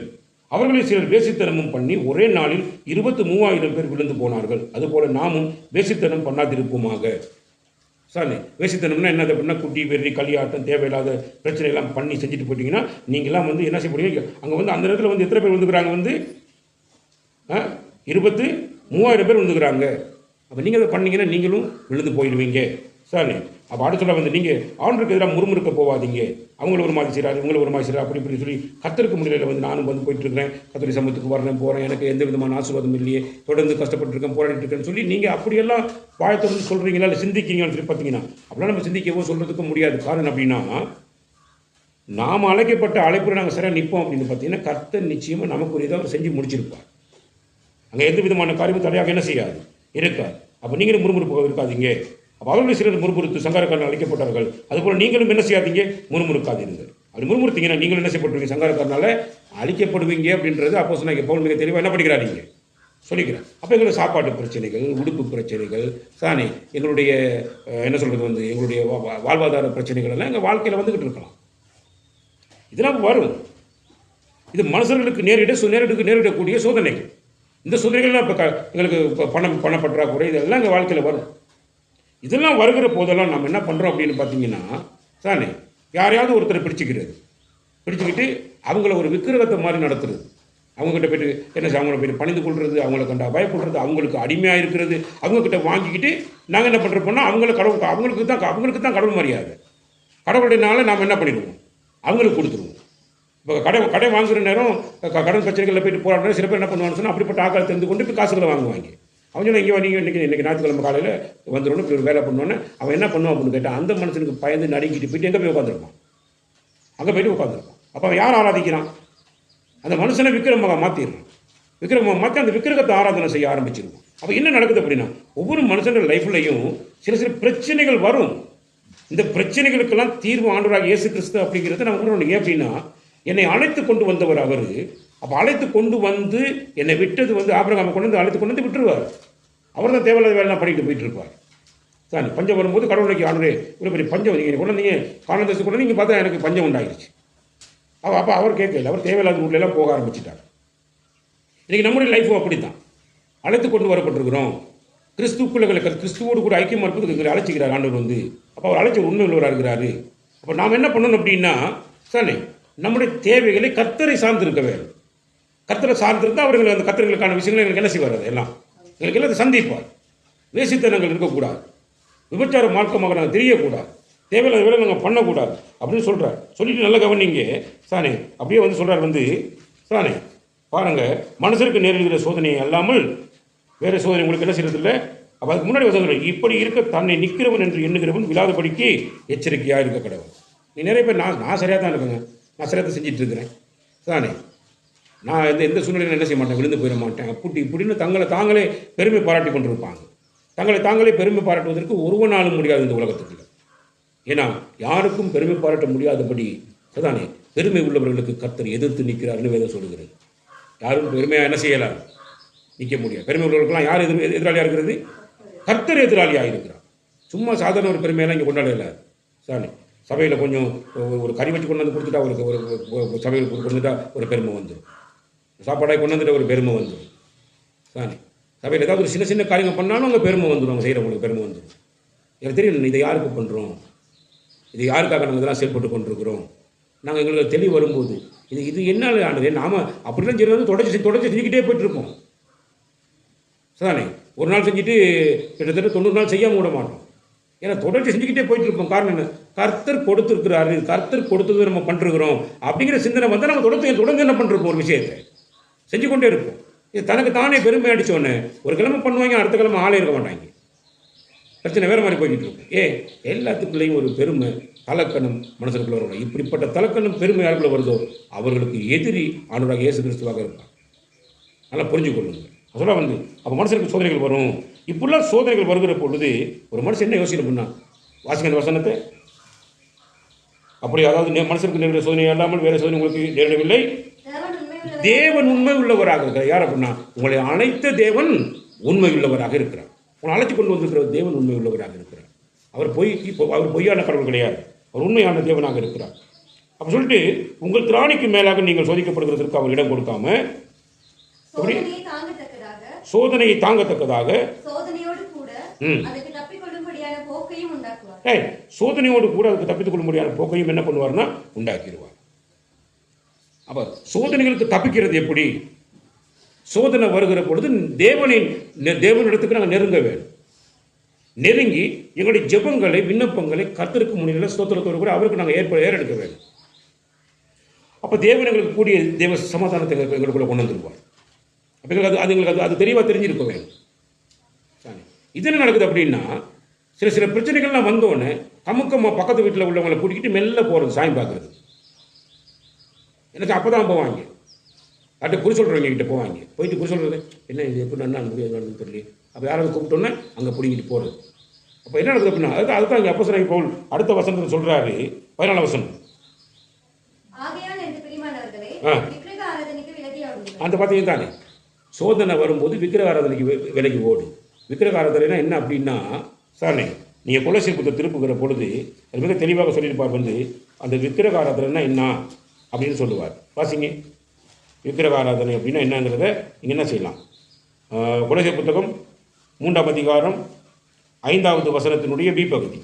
அவர்களில் சிலர் வேசித்தனமும் பண்ணி ஒரே நாளில் 23,000 பேர் விழுந்து போனார்கள். அதுபோல நாமும் வேசித்தனம் பண்ணாதிருப்போமாக. சாரி, வேசித்தனம்னா என்னது அப்படின்னா குட்டி வெறி களியாட்டம் தேவையில்லாத பிரச்சனை எல்லாம் பண்ணி செஞ்சுட்டு போயிட்டீங்கன்னா நீங்களாம் என்ன செய்ய முடியும்? அங்கே அந்த நேரத்தில் எத்தனை பேர் வந்துக்கிறாங்க? 23,000 பேர் வந்துக்கிறாங்க. அப்போ நீங்கள் அதை பண்ணீங்கன்னா நீங்களும் விழுந்து போயிடுவீங்க. சாரி, அப்போ அடுத்த சொல்ல நீங்கள் ஆண்டருக்கு எதிராக முறுமுறுக்க போவாதீங்க. அவங்கள ஒரு மாதிரி செய்கிறாரு, இவங்கள ஒரு மாதிரி செய்கிறார், அப்படி இப்படி சொல்லி கத்தருக்கு முடியல நானும் போயிட்டு இருக்கிறேன், கத்தரி சமூகத்துக்கு வரேன் போகிறேன், எனக்கு எந்த விதமான ஆசீர்வாதம் இல்லையே, தொடர்ந்து கஷ்டப்பட்டுருக்கேன், போராடிட்டு இருக்கேன்னு சொல்லி நீங்கள் அப்படியெல்லாம் வாயத்தொடர்ந்து சொல்கிறீங்களா இல்லை சிந்திக்கிறீங்கன்னு சொல்லி பார்த்தீங்கன்னா அப்படிலாம் நம்ம சிந்திக்கவோ சொல்கிறதுக்கும் முடியாது. காரணம் அப்படின்னா நாம் அழைக்கப்பட்ட அழைப்புல நாங்கள் சரியாக நிற்போம் அப்படின்னு பார்த்தீங்கன்னா கர்த்தர் நிச்சயமாக நமக்குரியதாக அவர் செஞ்சு முடிச்சிருப்பார். அங்கே எந்த விதமான காரியமும் தடையாக என்ன செய்யாது இருக்காது. அப்போ நீங்களும் முறுமுறுப்பு இருக்காதீங்க. அப்போ அவர்களும் சிலர் முறுமுறுத்து சங்காரக்காரன் அழைக்கப்பட்டார்கள். அதுபோல் நீங்களும் என்ன செய்யாதீங்க? முறுமுறுக்காதீர்கள். அப்படி முறுமுறுத்தீங்கன்னா நீங்களும் என்ன செய்யப்படுவீங்க? சங்காரக்காரனால அழிக்கப்படுவீங்க அப்படின்றது அப்போ சொன்னாங்க. பவுல் மிக தெளிவாக என்ன படிக்கிறாங்க சொல்லிக்கிறேன். அப்போ எங்களுடைய சாப்பாட்டு பிரச்சனைகள், உடுப்பு பிரச்சனைகள், சாணி எங்களுடைய என்ன சொல்கிறது எங்களுடைய வாழ்வாதார பிரச்சனைகள் எல்லாம் எங்கள் வாழ்க்கையில் வந்துக்கிட்டு இருக்கலாம். இதெல்லாம் வரும். இது மனுஷர்களுக்கு நேரிடக்கூடிய சோதனைகள். இந்த சோதனைகள்லாம் இப்போ எங்களுக்கு இப்போ பண பற்றாக்குறை இதெல்லாம் எங்கள் வாழ்க்கையில் வரும். இதெல்லாம் வருகிற போதெல்லாம் நம்ம என்ன பண்ணுறோம் அப்படின்னு பார்த்தீங்கன்னா தானே யாரையாவது ஒருத்தரை பிடிச்சிக்கிட்டு அவங்கள ஒரு விக்கிரகத்தை மாதிரி நடத்துறது, அவங்ககிட்ட போய்ட்டு என்ன அவங்கள போய்ட்டு பணிந்து கொள்வது, அவங்கள கண்டா பயப்படுறது, அவங்களுக்கு அடிமையாக இருக்கிறது, அவங்கக்கிட்ட வாங்கிக்கிட்டு நாங்கள் என்ன பண்ணுறோம்னா அவங்களுக்கு தான் கடவுள் மரியாதை. கடவுளுடையனால நாம் என்ன பண்ணிடுவோம்? அவங்களுக்கு கொடுத்துருவோம். இப்போ கடை வாங்குகிற நேரம் கடன் பிரச்சனைகளில் போய்ட்டு போராடுற சில பேர் என்ன பண்ணுவான்னு சொன்னால் அப்படிப்பட்ட ஆக்கால் தெரிந்து கொண்டு இப்போ காசுகளை வாங்குவாங்க. அவன் சொன்னால் இங்கே நீங்கள் இன்றைக்கி ஞாயிற்றுக்கிழமை காலையில் வந்துடணும், இப்படி ஒரு வேலை பண்ணுவோன்னு அவன் என்ன பண்ணுவான் அப்படின்னு கேட்டால் அந்த மனுஷனுக்கு பயந்து நடுங்கிட்டு போயிட்டு எங்கே போய் உட்காந்துருப்பான்? அங்கே போய்ட்டு உட்காந்துருப்பான். அப்போ அவன் யார் ஆராதிக்கிறான்? அந்த மனுஷனை விக்கிரமாக மாற்றிடுறான். விக்கிரமாக மாற்றி அந்த விக்கிரகத்தை ஆராதனை செய்ய ஆரம்பிச்சிருவான். அப்போ என்ன நடக்குது அப்படின்னா ஒவ்வொரு மனுஷனோட லைஃப்லையும் சில பிரச்சனைகள் வரும். இந்த பிரச்சனைகளுக்கெல்லாம் தீர்வு ஆண்டவராக இயேசு கிறிஸ்து அப்படிங்கிறத நம்ம உணரணும். ஏன் அப்படின்னா என்னை அழைத்து கொண்டு வந்தவர் அவர். அப்போ அழைத்து கொண்டு வந்து என்னை விட்டது ஆபிரகாமை கொண்டு வந்து அழைத்து கொண்டு வந்து விட்டுருவார். அவர் தான் தேவையில்லாத வேலை பண்ணிட்டு போயிட்டு இருப்பார். சார் பஞ்சம் வரும்போது கடவுளைக்கு ஆண்டே இவ்வளோ பெரிய பஞ்சம் நீங்கள் கொண்டு வந்தீங்க, காரணம் தேசத்துக்கு கொண்டு நீங்கள் பார்த்தா எனக்கு பஞ்சம் உண்டாயிருச்சு. அப்போ அவர் கேட்கல, அவர் தேவையில்லாத ஊர்லெல்லாம் போக ஆரம்பிச்சிட்டார். இன்றைக்கி நம்முடைய லைஃப்பும் அப்படி தான் அழைத்து கொண்டு வரப்பட்டிருக்கிறோம். கிறிஸ்துவோடு கூட ஐக்கியமாக இருப்பதுக்கு எங்களை அழைச்சிக்கிறார் ஆண்டவர் அப்போ அவர் அழைச்சி உண்மை உள்ளவராக இருக்கிறாரு. அப்போ நாம் என்ன பண்ணணும் அப்படின்னா சார் நம்முடைய தேவைகளை கர்த்தரை சார்ந்திருக்க வேண்டும். கர்த்தரை சார்ந்திருந்தால் அவர்கள் அந்த கர்த்தர்களுக்கான விஷயங்களை எங்களுக்கு என்ன செய்வார்? எல்லாம் எங்களுக்கு எல்லாம் சந்திப்பார். வேசித்தனங்கள் இருக்கக்கூடாது, விபச்சார மார்க்கமாக நாங்கள் தெரியக்கூடாது, தேவையில்லாத வேலை நாங்கள் பண்ணக்கூடாது அப்படின்னு சொல்கிறார். சொல்லிட்டு நல்ல கவனிங்க சானே. அப்படியே சொல்கிறார் சானே பாருங்கள், மனுஷருக்கு நேரிடுகிற சோதனையை அல்லாமல் வேறு சோதனை உங்களுக்கு என்ன செய்யறதில்லை. அப்போ அதுக்கு முன்னாடி சொல்கிறேன், இப்படி இருக்க தன்னை நிற்கிறவன் என்று எண்ணுகிறவன் விழாதபடிக்கு எச்சரிக்கையாக இருக்க கடவுள். நீ நிறைய பேர் நான் சரியாக தான் இருக்குங்க, நான் சரியாக தான் செஞ்சுட்டு இருக்கிறேன் தானே, நான் எந்த சூழ்நிலையும் என்ன செய்ய மாட்டேன், விழுந்து போயிட மாட்டேன் அப்படி இப்படின்னு தாங்களே பெருமை பாராட்டி கொண்டிருப்பாங்க. தாங்களே பெருமை பாராட்டுவதற்கு ஒருவனாலும் முடியாது இந்த உலகத்துக்குள்ள. ஏன்னா யாருக்கும் பெருமை பாராட்ட முடியாதபடி தானே பெருமை உள்ளவர்களுக்கு கர்த்தர் எதிர்த்து நிற்கிறார்னு வேதம் சொல்லுகிறது. யாரும் பெருமையாக என்ன செய்யலாம், நிற்க முடியாது. பெருமை உள்ளவர்களுக்கெல்லாம் யார் எதிராளியாக இருக்கிறது? கர்த்தர் எதிராளியாக இருக்கிறார். சும்மா சாதாரண ஒரு பெருமையெல்லாம் இங்கே கொண்டாடல சாணி. சபையில் கொஞ்சம் ஒரு கறி வச்சு கொண்டு வந்து கொடுத்துட்டா ஒரு சபையில் கொடுத்துட்டா ஒரு பெருமை வந்துடும். சாப்பாடாக கொண்டு வந்துட்டு ஒரு பெருமை வந்துடும் சாணி. சபையில் ஏதாவது ஒரு சின்ன காரியங்கள் பண்ணாலும் அங்கே பெருமை வந்துடும், அவங்க செய்கிறவங்களுக்கு பெருமை வந்துடும். எனக்கு தெரியும் இதை யாருக்கு பண்ணுறோம், இது யாருக்காக நாங்கள் இதெல்லாம் செயல்பட்டு கொண்டிருக்கிறோம். நாங்கள் எங்களுக்கு தெளிவு வரும்போது இது என்ன ஆனது, நாம் அப்படிலாம் செய்கிறது தொடர்ச்சி செஞ்சுக்கிட்டே போயிட்டுருப்போம் சாணி. ஒரு நாள் செஞ்சுட்டு கிட்டத்தட்ட 90 நாள் செய்யாமல் விட மாட்டோம். ஏன்னா தொடர்ச்சி செஞ்சுக்கிட்டே போயிட்டு இருப்போம். காரணம் என்ன? கர்த்தர் கொடுத்துருக்கிறாரு, கர்த்தர் கொடுத்தது நம்ம பண்ணிருக்கிறோம் அப்படிங்கிற சிந்தனை வந்தால் நம்ம தொடர்ந்து என்ன பண்ணிருப்போம், ஒரு விஷயத்தை செஞ்சு கொண்டே இருப்போம். இது தனக்கு தானே பெருமை அடித்தோன்னே ஒரு கிழமை பண்ணுவாங்க, அடுத்த கிழமை ஆளே இருக்க மாட்டாங்க. பிரச்சனை வேறு மாதிரி போய்கிட்டு இருக்கும். எல்லாத்துக்குள்ளேயும் ஒரு பெருமை தலக்கணம் மனசுக்குள்ள வரும். இப்படிப்பட்ட தலக்கணம் பெருமை யாருக்குள்ள வருதோ அவர்களுக்கு எதிரி ஆண்டவராக இயேசு கிறிஸ்துவாக இருப்பார். நல்லா புரிஞ்சு கொள்ளுங்கள். அதெல்லாம் அப்போ மனுஷனுக்கு சோதனைகள் வரும். இப்படிலாம் சோதனைகள் வருகிற பொழுது ஒரு மனுஷன் என்ன யோசிக்கணும் அப்படின்னா, வாசிங்க அந்த வசனத்தை. அப்படி அதாவது மனுஷனுக்கு நேரிட சோதனை அல்லாமல் வேறு சோதனை உங்களுக்கு நேரிடவில்லை, தேவன் உண்மை உள்ளவராக இருக்கிறார். யார் அப்படின்னா உங்களை அனைத்த தேவன் உண்மை உள்ளவராக இருக்கிறார். உன்னை அழைச்சி கொண்டு வந்திருக்கிற தேவன் உண்மை உள்ளவராக இருக்கிறார். அவர் பொய்யான கடவுள் கிடையாது, அவர் உண்மையான தேவனாக இருக்கிறார். அப்போ சொல்லிட்டு உங்கள் திராணிக்கு மேலாக நீங்கள் சோதிக்கப்படுகிறதற்கு அவர் இடம் கொடுக்காம சோதனையை தாங்கத்தக்கதாக சோதனையோடு கூட அதுக்கு தப்பித்துக் கொள்ளும்படியான போக்கையும் என்ன பண்ணுவார்னா உண்டாக்கிடுவார். அப்ப சோதனைகளுக்கு தப்பிக்கிறது எப்படி? சோதனை வருகிற பொழுது தேவனிடத்துக்கு நாங்கள் நெருங்க வேண்டும். நெருங்கி எங்களுடைய ஜெபங்களை விண்ணப்பங்களை கர்த்தருக்கு முன்னிலையில் ஸ்தோத்திரத்தோடு கூட அவருக்கு நாங்கள் ஏறெடுக்க வேண்டும். அப்போ தேவன் எங்களுக்கு கூடிய தேவ சமாதானத்தை எங்களுக்குள்ள கொண்டு வந்துருவார். அப்போ எங்களுக்கு அது தெளிவாக தெரிஞ்சிருக்க வேண்டும். இது என்ன நடக்குது அப்படின்னா, சில பிரச்சனைகள்லாம் வந்தோடனே கமுக்கம்மா பக்கத்து வீட்டில் உள்ளவங்களை கூட்டிக்கிட்டு மெல்ல போகிறது, சாயம் பார்க்குறது. எனக்கு அப்போ தான் போவாங்க, அட்ட குறி சொல்கிறவங்க கிட்ட போவாங்க. போயிட்டு குறி சொல்கிறது, என்ன இது எப்படி நன்னா முடியாது தெரியல. அப்போ யாராவது கூப்பிட்டோன்னே அங்கே பிடிங்கிட்டு போகிறது. அப்போ என்ன நடக்குது அப்படின்னா, அதுதான் இங்கே அப்போஸ்தலனாகிய பவுல் அடுத்த வசனத்தில் சொல்கிறாரு, 14 வசனம். அந்த பார்த்தீங்க தானே, சோதனை வரும்போது விக்கிரக ஆராதனைக்கு விலகி ஓடு. விக்கிரக ஆராதனைனா என்ன அப்படின்னா, சாரணே நீங்கள் கொலோசிய புத்தகத்தை திருப்புகிற பொழுது அது மிக தெளிவாக சொல்லியிருப்பார். அந்த விக்கிரக ஆராதனைனா என்ன அப்படின்னு சொல்லுவார். வாசிங்க, விக்கிரக ஆராதனை அப்படின்னா என்னங்கிறத நீங்கள் என்ன செய்யலாம். கொலோசிய புத்தகம் 3ஆம் அதிகாரம் 5வது வசனத்தினுடைய பி பகுதி.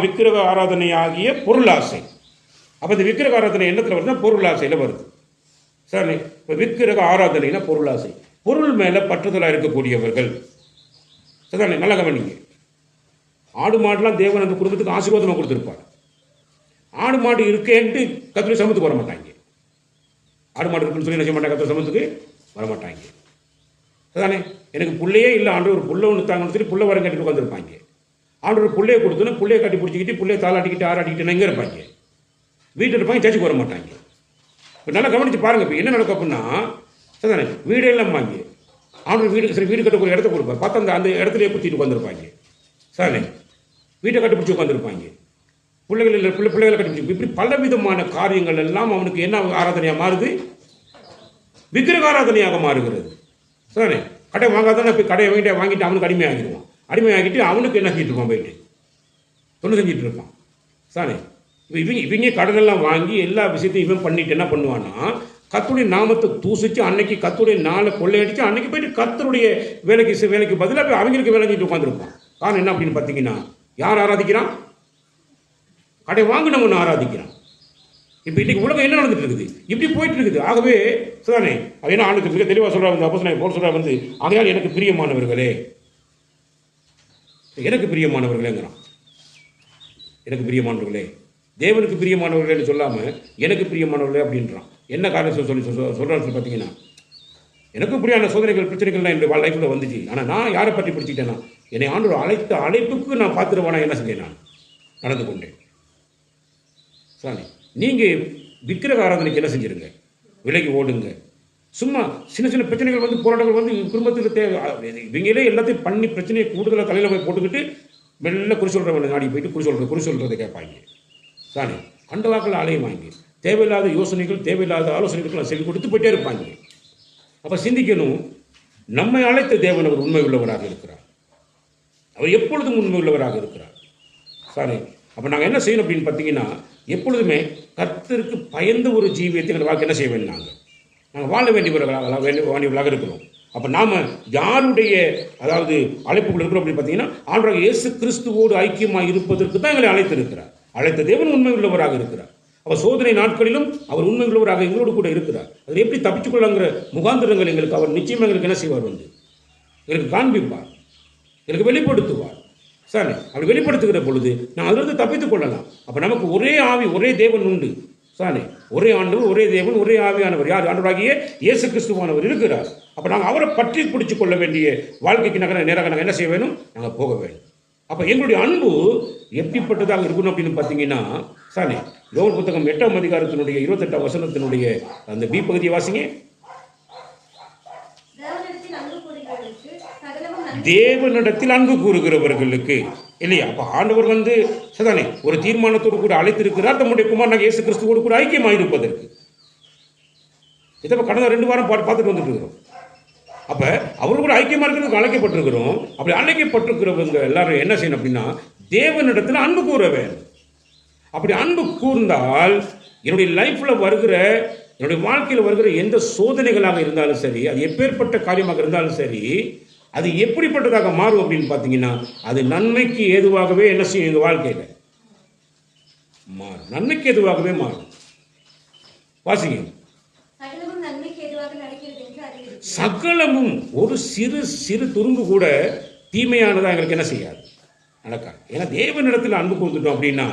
விக்கிரக ஆராதனையாகிய பொருளாசை. அப்போ இந்த விக்கிரக ஆராதனை என்னத்தில் வருதுன்னா பொருளாசையில் வருது. சரி, இப்போ விக்கிரக ஆராதனைனா பொருளாசை, பொருள் மேலே பற்றுதலாக இருக்கக்கூடியவர்கள். சரிதானே? நல்ல கவனிங்க. ஆடு மாடுலாம் தேவன் அந்த குடும்பத்துக்கு ஆசீர்வாதமாக கொடுத்துருப்பார். ஆடு மாடு இருக்கேன்ட்டு கத்திரி சமத்துக்கு வர மாட்டாங்க. ஆடு மாடு இருக்குன்னு சொல்லி என்ன செய்ய மாட்டாங்க, கத்திரி சமத்துக்கு வரமாட்டாங்க. சரிதானே? எனக்கு பிள்ளையே இல்லை, ஆண்டு ஒரு புள்ள ஒன்று தாங்கன்னு சொல்லி புள்ள வரம் கட்டிட்டு உட்காந்துருப்பாங்க. ஆண்டு ஒரு பிள்ளையை கொடுத்தோன்னா பிள்ளையை கட்டி பிடிச்சிக்கிட்டு பிள்ளையை தாளாட்டிக்கிட்டு ஆராட்டிக்கிட்டு எங்கே இருப்பாங்க, வீட்டில் இருப்பாங்க, சர்ச்சுக்கு வர மாட்டாங்க. இப்போ நல்லா கவனித்து பாருங்கள். இப்போ என்ன நடக்கும் அப்படின்னா, சரிதானே, வீடே இல்லாமாங்க ஆண்டு வீடு கட்டக்கூடிய இடத்த கொடுப்பார். பார்த்தா அந்த இடத்துலையே குத்திட்டு உட்காந்துருப்பாங்க. சரிதானே? வீட்டை கட்டிப்பிடிச்சி உட்காந்துருப்பாங்க. பிள்ளைகளை கட்டிப்பிடிச்சி, இப்படி பலவிதமான காரியங்கள் எல்லாம் அவனுக்கு என்ன ஆராதனையாக மாறுது, விக்கிரக ஆராதனையாக மாறுகிறது. சரிதானே? கடை வாங்காதானே போய் கடையை வாங்கிட்டு அவனுக்கு அடிமையாகிடுவான். அடிமையாகிட்டு அவனுக்கு என்ன செஞ்சுட்டு இருப்பான், போயிட்டு தொண்டு செஞ்சுட்டு இருப்பான். சரிதானே? இவங்க கடனெல்லாம் வாங்கி எல்லா விஷயத்தையும் இவன் பண்ணிட்டு என்ன பண்ணுவான்னா, கர்த்தருடைய நாமத்தை தூசிச்சு அன்னைக்கு கர்த்தருடைய நாளை கொள்ளையடிச்சு அன்னைக்கு போயிட்டு கர்த்தருடைய வேலைக்கு பதிலாக போய் அவங்களுக்கு வேலை செஞ்சுட்டு உட்காந்துருப்பான். காரணம் என்ன அப்படின்னு பார்த்தீங்கன்னா, யார் ஆராதிக்கிறான்? கடை வாங்கினவன் ஆராதிக்கிறான். இப்போ இன்னைக்கு உலகம் என்ன நடந்துட்டு இருக்குது, இப்படி போயிட்டு இருக்குது. ஆகவே சரிதானே, அது என்ன ஆண்டுக்கு மிக தெளிவாக சொல்கிறாங்க. அப்போஸ்தலனாகிய பவுல் சொல்கிறார், ஆகையால் எனக்கு பிரியமானவர்களே, எனக்கு பிரியமானவர்களேங்கிறான். எனக்கு பிரியமானவர்களே, தேவனுக்கு பிரியமானவர்களேன்னு சொல்லாமல் எனக்கு பிரியமானவர்களே அப்படின்றான். என்ன காரணம் சொல்கிறான்னு பார்த்தீங்கன்னா, எனக்கும் இப்படியான சோதனைகள் பிரச்சனைகள்லாம் என்னுடைய லைஃப்பில் வந்துச்சு. ஆனால் நான் யாரை பற்றி பிடிச்சிக்கிட்டேன்னா, என்னை ஆண்டவர் அழைத்த அழைப்புக்கு நான் பார்த்துருவானா என்ன செஞ்சேன், நான் நடந்து கொண்டேன். சாரி, நீங்கள் விக்கிரக ஆராதனைக்கு என்ன செஞ்சிருங்க, விலகி ஓடுங்க. சும்மா சின்ன பிரச்சனைகள் போராட்டங்கள் குடும்பத்துக்கு தேவை. இவங்களே எல்லாத்தையும் பண்ணி பிரச்சனையை கூடுதலாக தலையில் போய் போட்டுக்கிட்டு மெல்ல குறி சொல்கிறவங்க நாடி போயிட்டு குறி சொல்கிறத கேட்பாங்க. தானே, கண்டவாக்கள் ஆலயம் வாங்கி தேவையில்லாத யோசனைகள் தேவையில்லாத ஆலோசனைகள் செவி கொடுத்து போயிட்டே இருப்பாங்க. அப்போ சிந்திக்கணும், நம்மை அழைத்த தேவன் அவர் உண்மை உள்ளவராக இருக்கிறார். அவர் எப்பொழுதும் உண்மை உள்ளவராக இருக்கிறார். சாரி, அப்போ நாங்கள் என்ன செய்யணும் அப்படின்னு பார்த்தீங்கன்னா, எப்பொழுதுமே கர்த்தருக்கு பயந்த ஒரு ஜீவியத்தை எங்கள் வாழ்க்கை என்ன செய்ய வேண்டும், நாங்கள் வாழ வேண்டியவர்களாக இருக்கிறோம். அப்போ நாம் யாருடைய அழைப்புகள் இருக்கிறோம் அப்படின்னு பார்த்தீங்கன்னா, ஆண்டவராகிய இயேசு கிறிஸ்துவோடு ஐக்கியமாக இருப்பதற்கு தான் எங்களை அழைத்திருக்கிறார். அழைத்த தேவன் உண்மை உள்ளவராக இருக்கிறார். அவர் சோதனை நாட்களிலும் அவர் உண்மை உள்ளவராக எங்களோடு கூட இருக்கிறார். அதில் எப்படி தப்பிச்சுக்கொள்ளாங்கிற முகாந்திரங்கள் எங்களுக்கு அவர் நிச்சயமாக எங்களுக்கு என்ன செய்வார், எங்களுக்கு காண்பிப்பார், எங்களுக்கு வெளிப்படுத்துவார். சார், அப்படி வெளிப்படுத்துகிற பொழுது நான் அதிலிருந்து தப்பித்துக் கொள்ளலாம். அப்போ நமக்கு ஒரே ஆவி ஒரே தேவன் உண்டு. சானே, ஒரே ஆண்டவர் ஒரே தேவன் ஒரே ஆவியானவர் யார், ஆண்டவராகிய இயேசு கிறிஸ்துவானவர் இருக்கிறார். அப்போ நாங்கள் அவரை பற்றி பிடிச்சு கொள்ள வேண்டிய வாழ்க்கைக்கு நேராக நாங்கள் என்ன செய்ய வேணும், நாங்கள் போக வேண்டும். அப்போ எங்களுடைய அன்பு எப்படிப்பட்டதாக இருக்கணும் அப்படின்னு பார்த்தீங்கன்னா, சானே, யோவான் புத்தகம் 8ஆம் அதிகாரத்தினுடைய 28ஆம் வசனத்தினுடைய அந்த பி பகுதியை வாசிங்க. தேவனிடத்தில் அன்பு கூறுகிறவர்களுக்கு இல்லையா. அப்போ ஆண்டவர் சதானே ஒரு தீர்மானத்தோடு கூட அழைத்திருக்கிறார், தம்முடைய குமாரனாகிய இயேசு கிறிஸ்துவோடு கூட ஐக்கியமாக இருப்பதற்கு. இதை கடந்த 2 வாரம் பார்த்துட்டு வந்துட்டு இருக்கிறோம். அப்ப அவரோடு கூட ஐக்கியமா இருக்கிறதுக்கு அழைக்கப்பட்டிருக்கிறோம். அப்படி அழைக்கப்பட்டிருக்கிறவங்க எல்லாரும் என்ன செய்யணும் அப்படின்னா தேவனிடத்துல அன்பு கூற வேண்டும். அப்படி அன்பு கூர்ந்தால் என்னுடைய லைஃப்ல வருகிற, என்னுடைய வாழ்க்கையில் வருகிற எந்த சோதனைகளாக இருந்தாலும் சரி, அது எப்பேற்பட்ட காரியமாக இருந்தாலும் சரி, அது எப்படிப்பட்டதாக மாறும் அப்படின்னு பார்த்தீங்கன்னா அது நன்மைக்கு ஏதுவாகவே என்ன செய்யும், எங்கள் வாழ்க்கையில் மாறும். நன்மைக்கு ஏதுவாகவே மாறும். வாசிங்க. சகலமும் ஒரு சிறு சிறு துரும்பு கூட தீமையானதாக எங்களுக்கு என்ன செய்யாது, நடக்காது. ஏன்னா தேவனிடத்தில் அன்பு கொடுத்துட்டோம் அப்படின்னா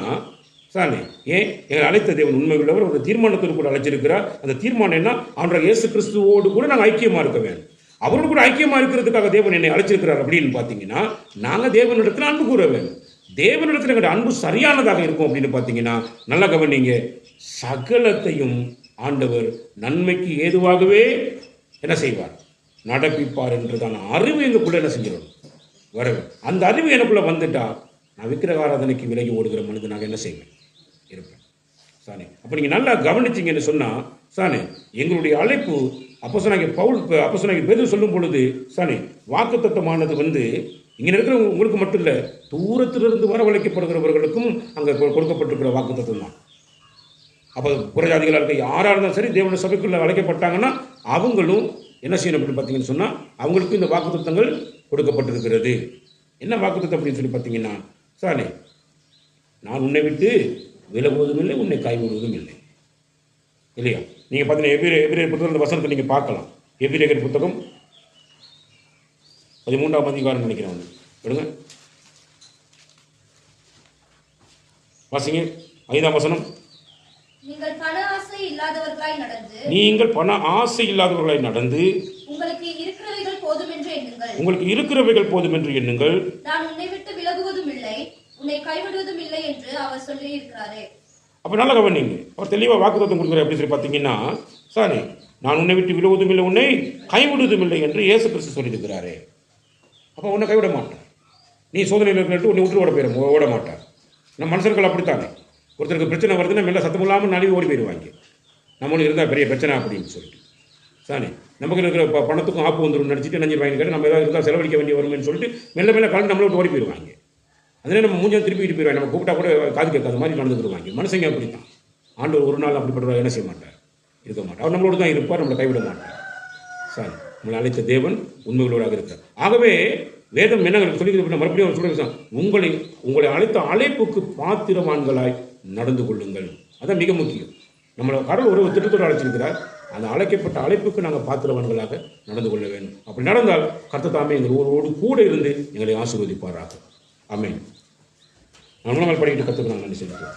சாமி ஏன் எங்களை அழைத்த தேவன் உண்மை உள்ளவர், ஒரு தீர்மானத்தோடு கூட அழைச்சிருக்கிறார். அந்த தீர்மானம் என்ன, ஆண்டவர் இயேசு கிறிஸ்துவோடு கூட நாங்கள் ஐக்கியமாக இருக்க வேண்டும். அவரோடு கூட ஐக்கியமாக இருக்கிறதுக்காக தேவன் என்னை அழைச்சிருக்கிறார் அப்படின்னு பார்த்தீங்கன்னா நாங்கள் தேவனிடத்தில் அன்பு கூற வேண்டும். தேவனிடத்தில் எங்களுடைய அன்பு சரியானதாக இருக்கும் அப்படின்னு பார்த்தீங்கன்னா நல்லா கவனிங்க, சகலத்தையும் ஆண்டவர் நன்மைக்கு ஏதுவாகவே என்ன செய்வார், நடப்பிப்பார் என்றதான அறிவு எங்களுக்குள்ள என்ன செஞ்சிடும் வரவு. அந்த அறிவு எனக்குள்ள வந்துட்டா நான் விக்கிரக ஆராதனைக்கு விலகி ஓடுகிற மனிதனாக என்ன செய்வேன், இருப்பேன். சானே அப்போ நீங்கள் நல்லா கவனிச்சிங்கன்னு சொன்னால் சானே எங்களுடைய அழைப்பு அப்போஸ்தலனாகிய பவுல் அப்போஸ்தலனாகிய பேதுரு சொல்லும் பொழுது சானே வாக்குத்தத்தமானது இங்கே இருக்கிற உங்களுக்கு மட்டும் இல்லை, தூரத்திலிருந்து வரவழைக்கப்படுகிறவர்களுக்கும் அங்கே கொடுக்கப்பட்டிருக்கிற வாக்குத்தத்தம் தான். அப்போ புறஜாதிகளாக இருக்க யாராக இருந்தாலும் சரி தேவனுடைய சபைக்குள்ளே அழைக்கப்பட்டாங்கன்னா அவங்களும் என்ன செய்யணும் அப்படின்னு பார்த்தீங்கன்னு சொன்னால் அவங்களுக்கும் இந்த வாக்குத்தத்தங்கள் கொடுக்கப்பட்டிருக்கிறது. என்ன வாக்குத்தத்தம் அப்படின்னு சொல்லி பார்த்தீங்கன்னா சானே நான் உன்னை விட்டு விலகுவதும் இல்லை, உன்னை கைவிடுவதும் இல்லை, இல்லையா? நீங்கள் பார்த்தீங்கன்னா எபிரேயர் புத்தகம் வசனத்தை நீங்கள் பார்க்கலாம். எபிரேயர் புத்தகம் 13ஆம் அதிகாரம் நினைக்கிறேன், விடுங்க வாசிங்க. 5ஆம் வசனம். நீங்கள் பண ஆசை இல்லாதவர்களாய் நடந்து உங்களுக்கு இருக்கிறவைகள் போதும் என்று எண்ணுங்கள். நான் உன்னை விட்டு விலகுவதும் இல்லை, உன்னை கைவிடுவதும் இல்லை என்று அவர் சொல்லி இருக்கிறாரே. அப்போ நல்லா கவனிங்க, அவர் தெளிவாக வாக்குத்தத்தம் கொடுக்குறாரு. எப்படி சொல்லி பார்த்தீங்கன்னா சாரி நான் உன்னை விட்டு விலகுவதும் இல்லை, உன்னை கைவிடுவதும் இல்லை என்று இயேசு கிறிஸ்து சொல்லியிருக்கிறாரே. அப்போ உன்னை கைவிட மாட்டார். நீ சோதனையில் இருக்கிற உன்னை விட்டு ஓட மாட்டார். நம்ம மனுஷர்கள் அப்படித்தானே, ஒருத்தருக்கு பிரச்சனை வருதுன்னா மெல்ல சத்தம் இல்லாமல் நழுவி ஓடி போயிடுவாங்க. நம்மளும் இருந்தால் பெரிய பிரச்சனை அப்படின்னு சொல்லிட்டு சானே நமக்கு இருக்கிற பணத்துக்கும் ஆப்பு வந்துடும் நினச்சிட்டு நஞ்சிருவாங்க. நம்ம ஏதாவது இருந்தால் செலவழிக்க வேண்டிய வரும்னு சொல்லிட்டு மெல்ல கலந்து நம்மளை விட்டு ஓடி போயிடுவாங்க. அதிலே நம்ம மூஞ்சாக திருப்பிட்டு போயிடுவாங்க. நம்ம கூப்பிட்டா கூட காது கேட்காத மாதிரி நடந்துருவாங்க. மனுஷங்க அப்படித்தான். ஆண்டவர் ஒரு நாள் அப்படிப்பட்ட என்ன செய்ய மாட்டார், இருக்க மாட்டார். அவர் நம்மளோடு தான் இருப்பார், நம்மளை கைவிட மாட்டார். சாரி நம்மளை அழைத்த தேவன் உண்மைகளோடாக இருக்கிறார். ஆகவே வேதம் என்ன சொல்லி மறுபடியும் சொல்லுங்க, உங்களை அழைத்த அழைப்புக்கு பாத்திரவான்களாய் நடந்து கொள்ளுங்கள். அதான் மிக முக்கியம். நம்மளை கடவுள் ஒரு திட்டத்தோடு அழைச்சிருக்கிறார். அந்த அழைக்கப்பட்ட அழைப்புக்கு நாங்கள் பாத்திரவான்களாக நடந்து கொள்ள வேண்டும். அப்படி நடந்தால் கர்த்தர் தாமே எங்களோடு கூட இருந்து எங்களை ஆசீர்வதிப்பாராக. ஆமென். நம்மளால் படிக்கிட்டு கற்றுக்க நாங்கள் நன்றி செலுத்துவோம்.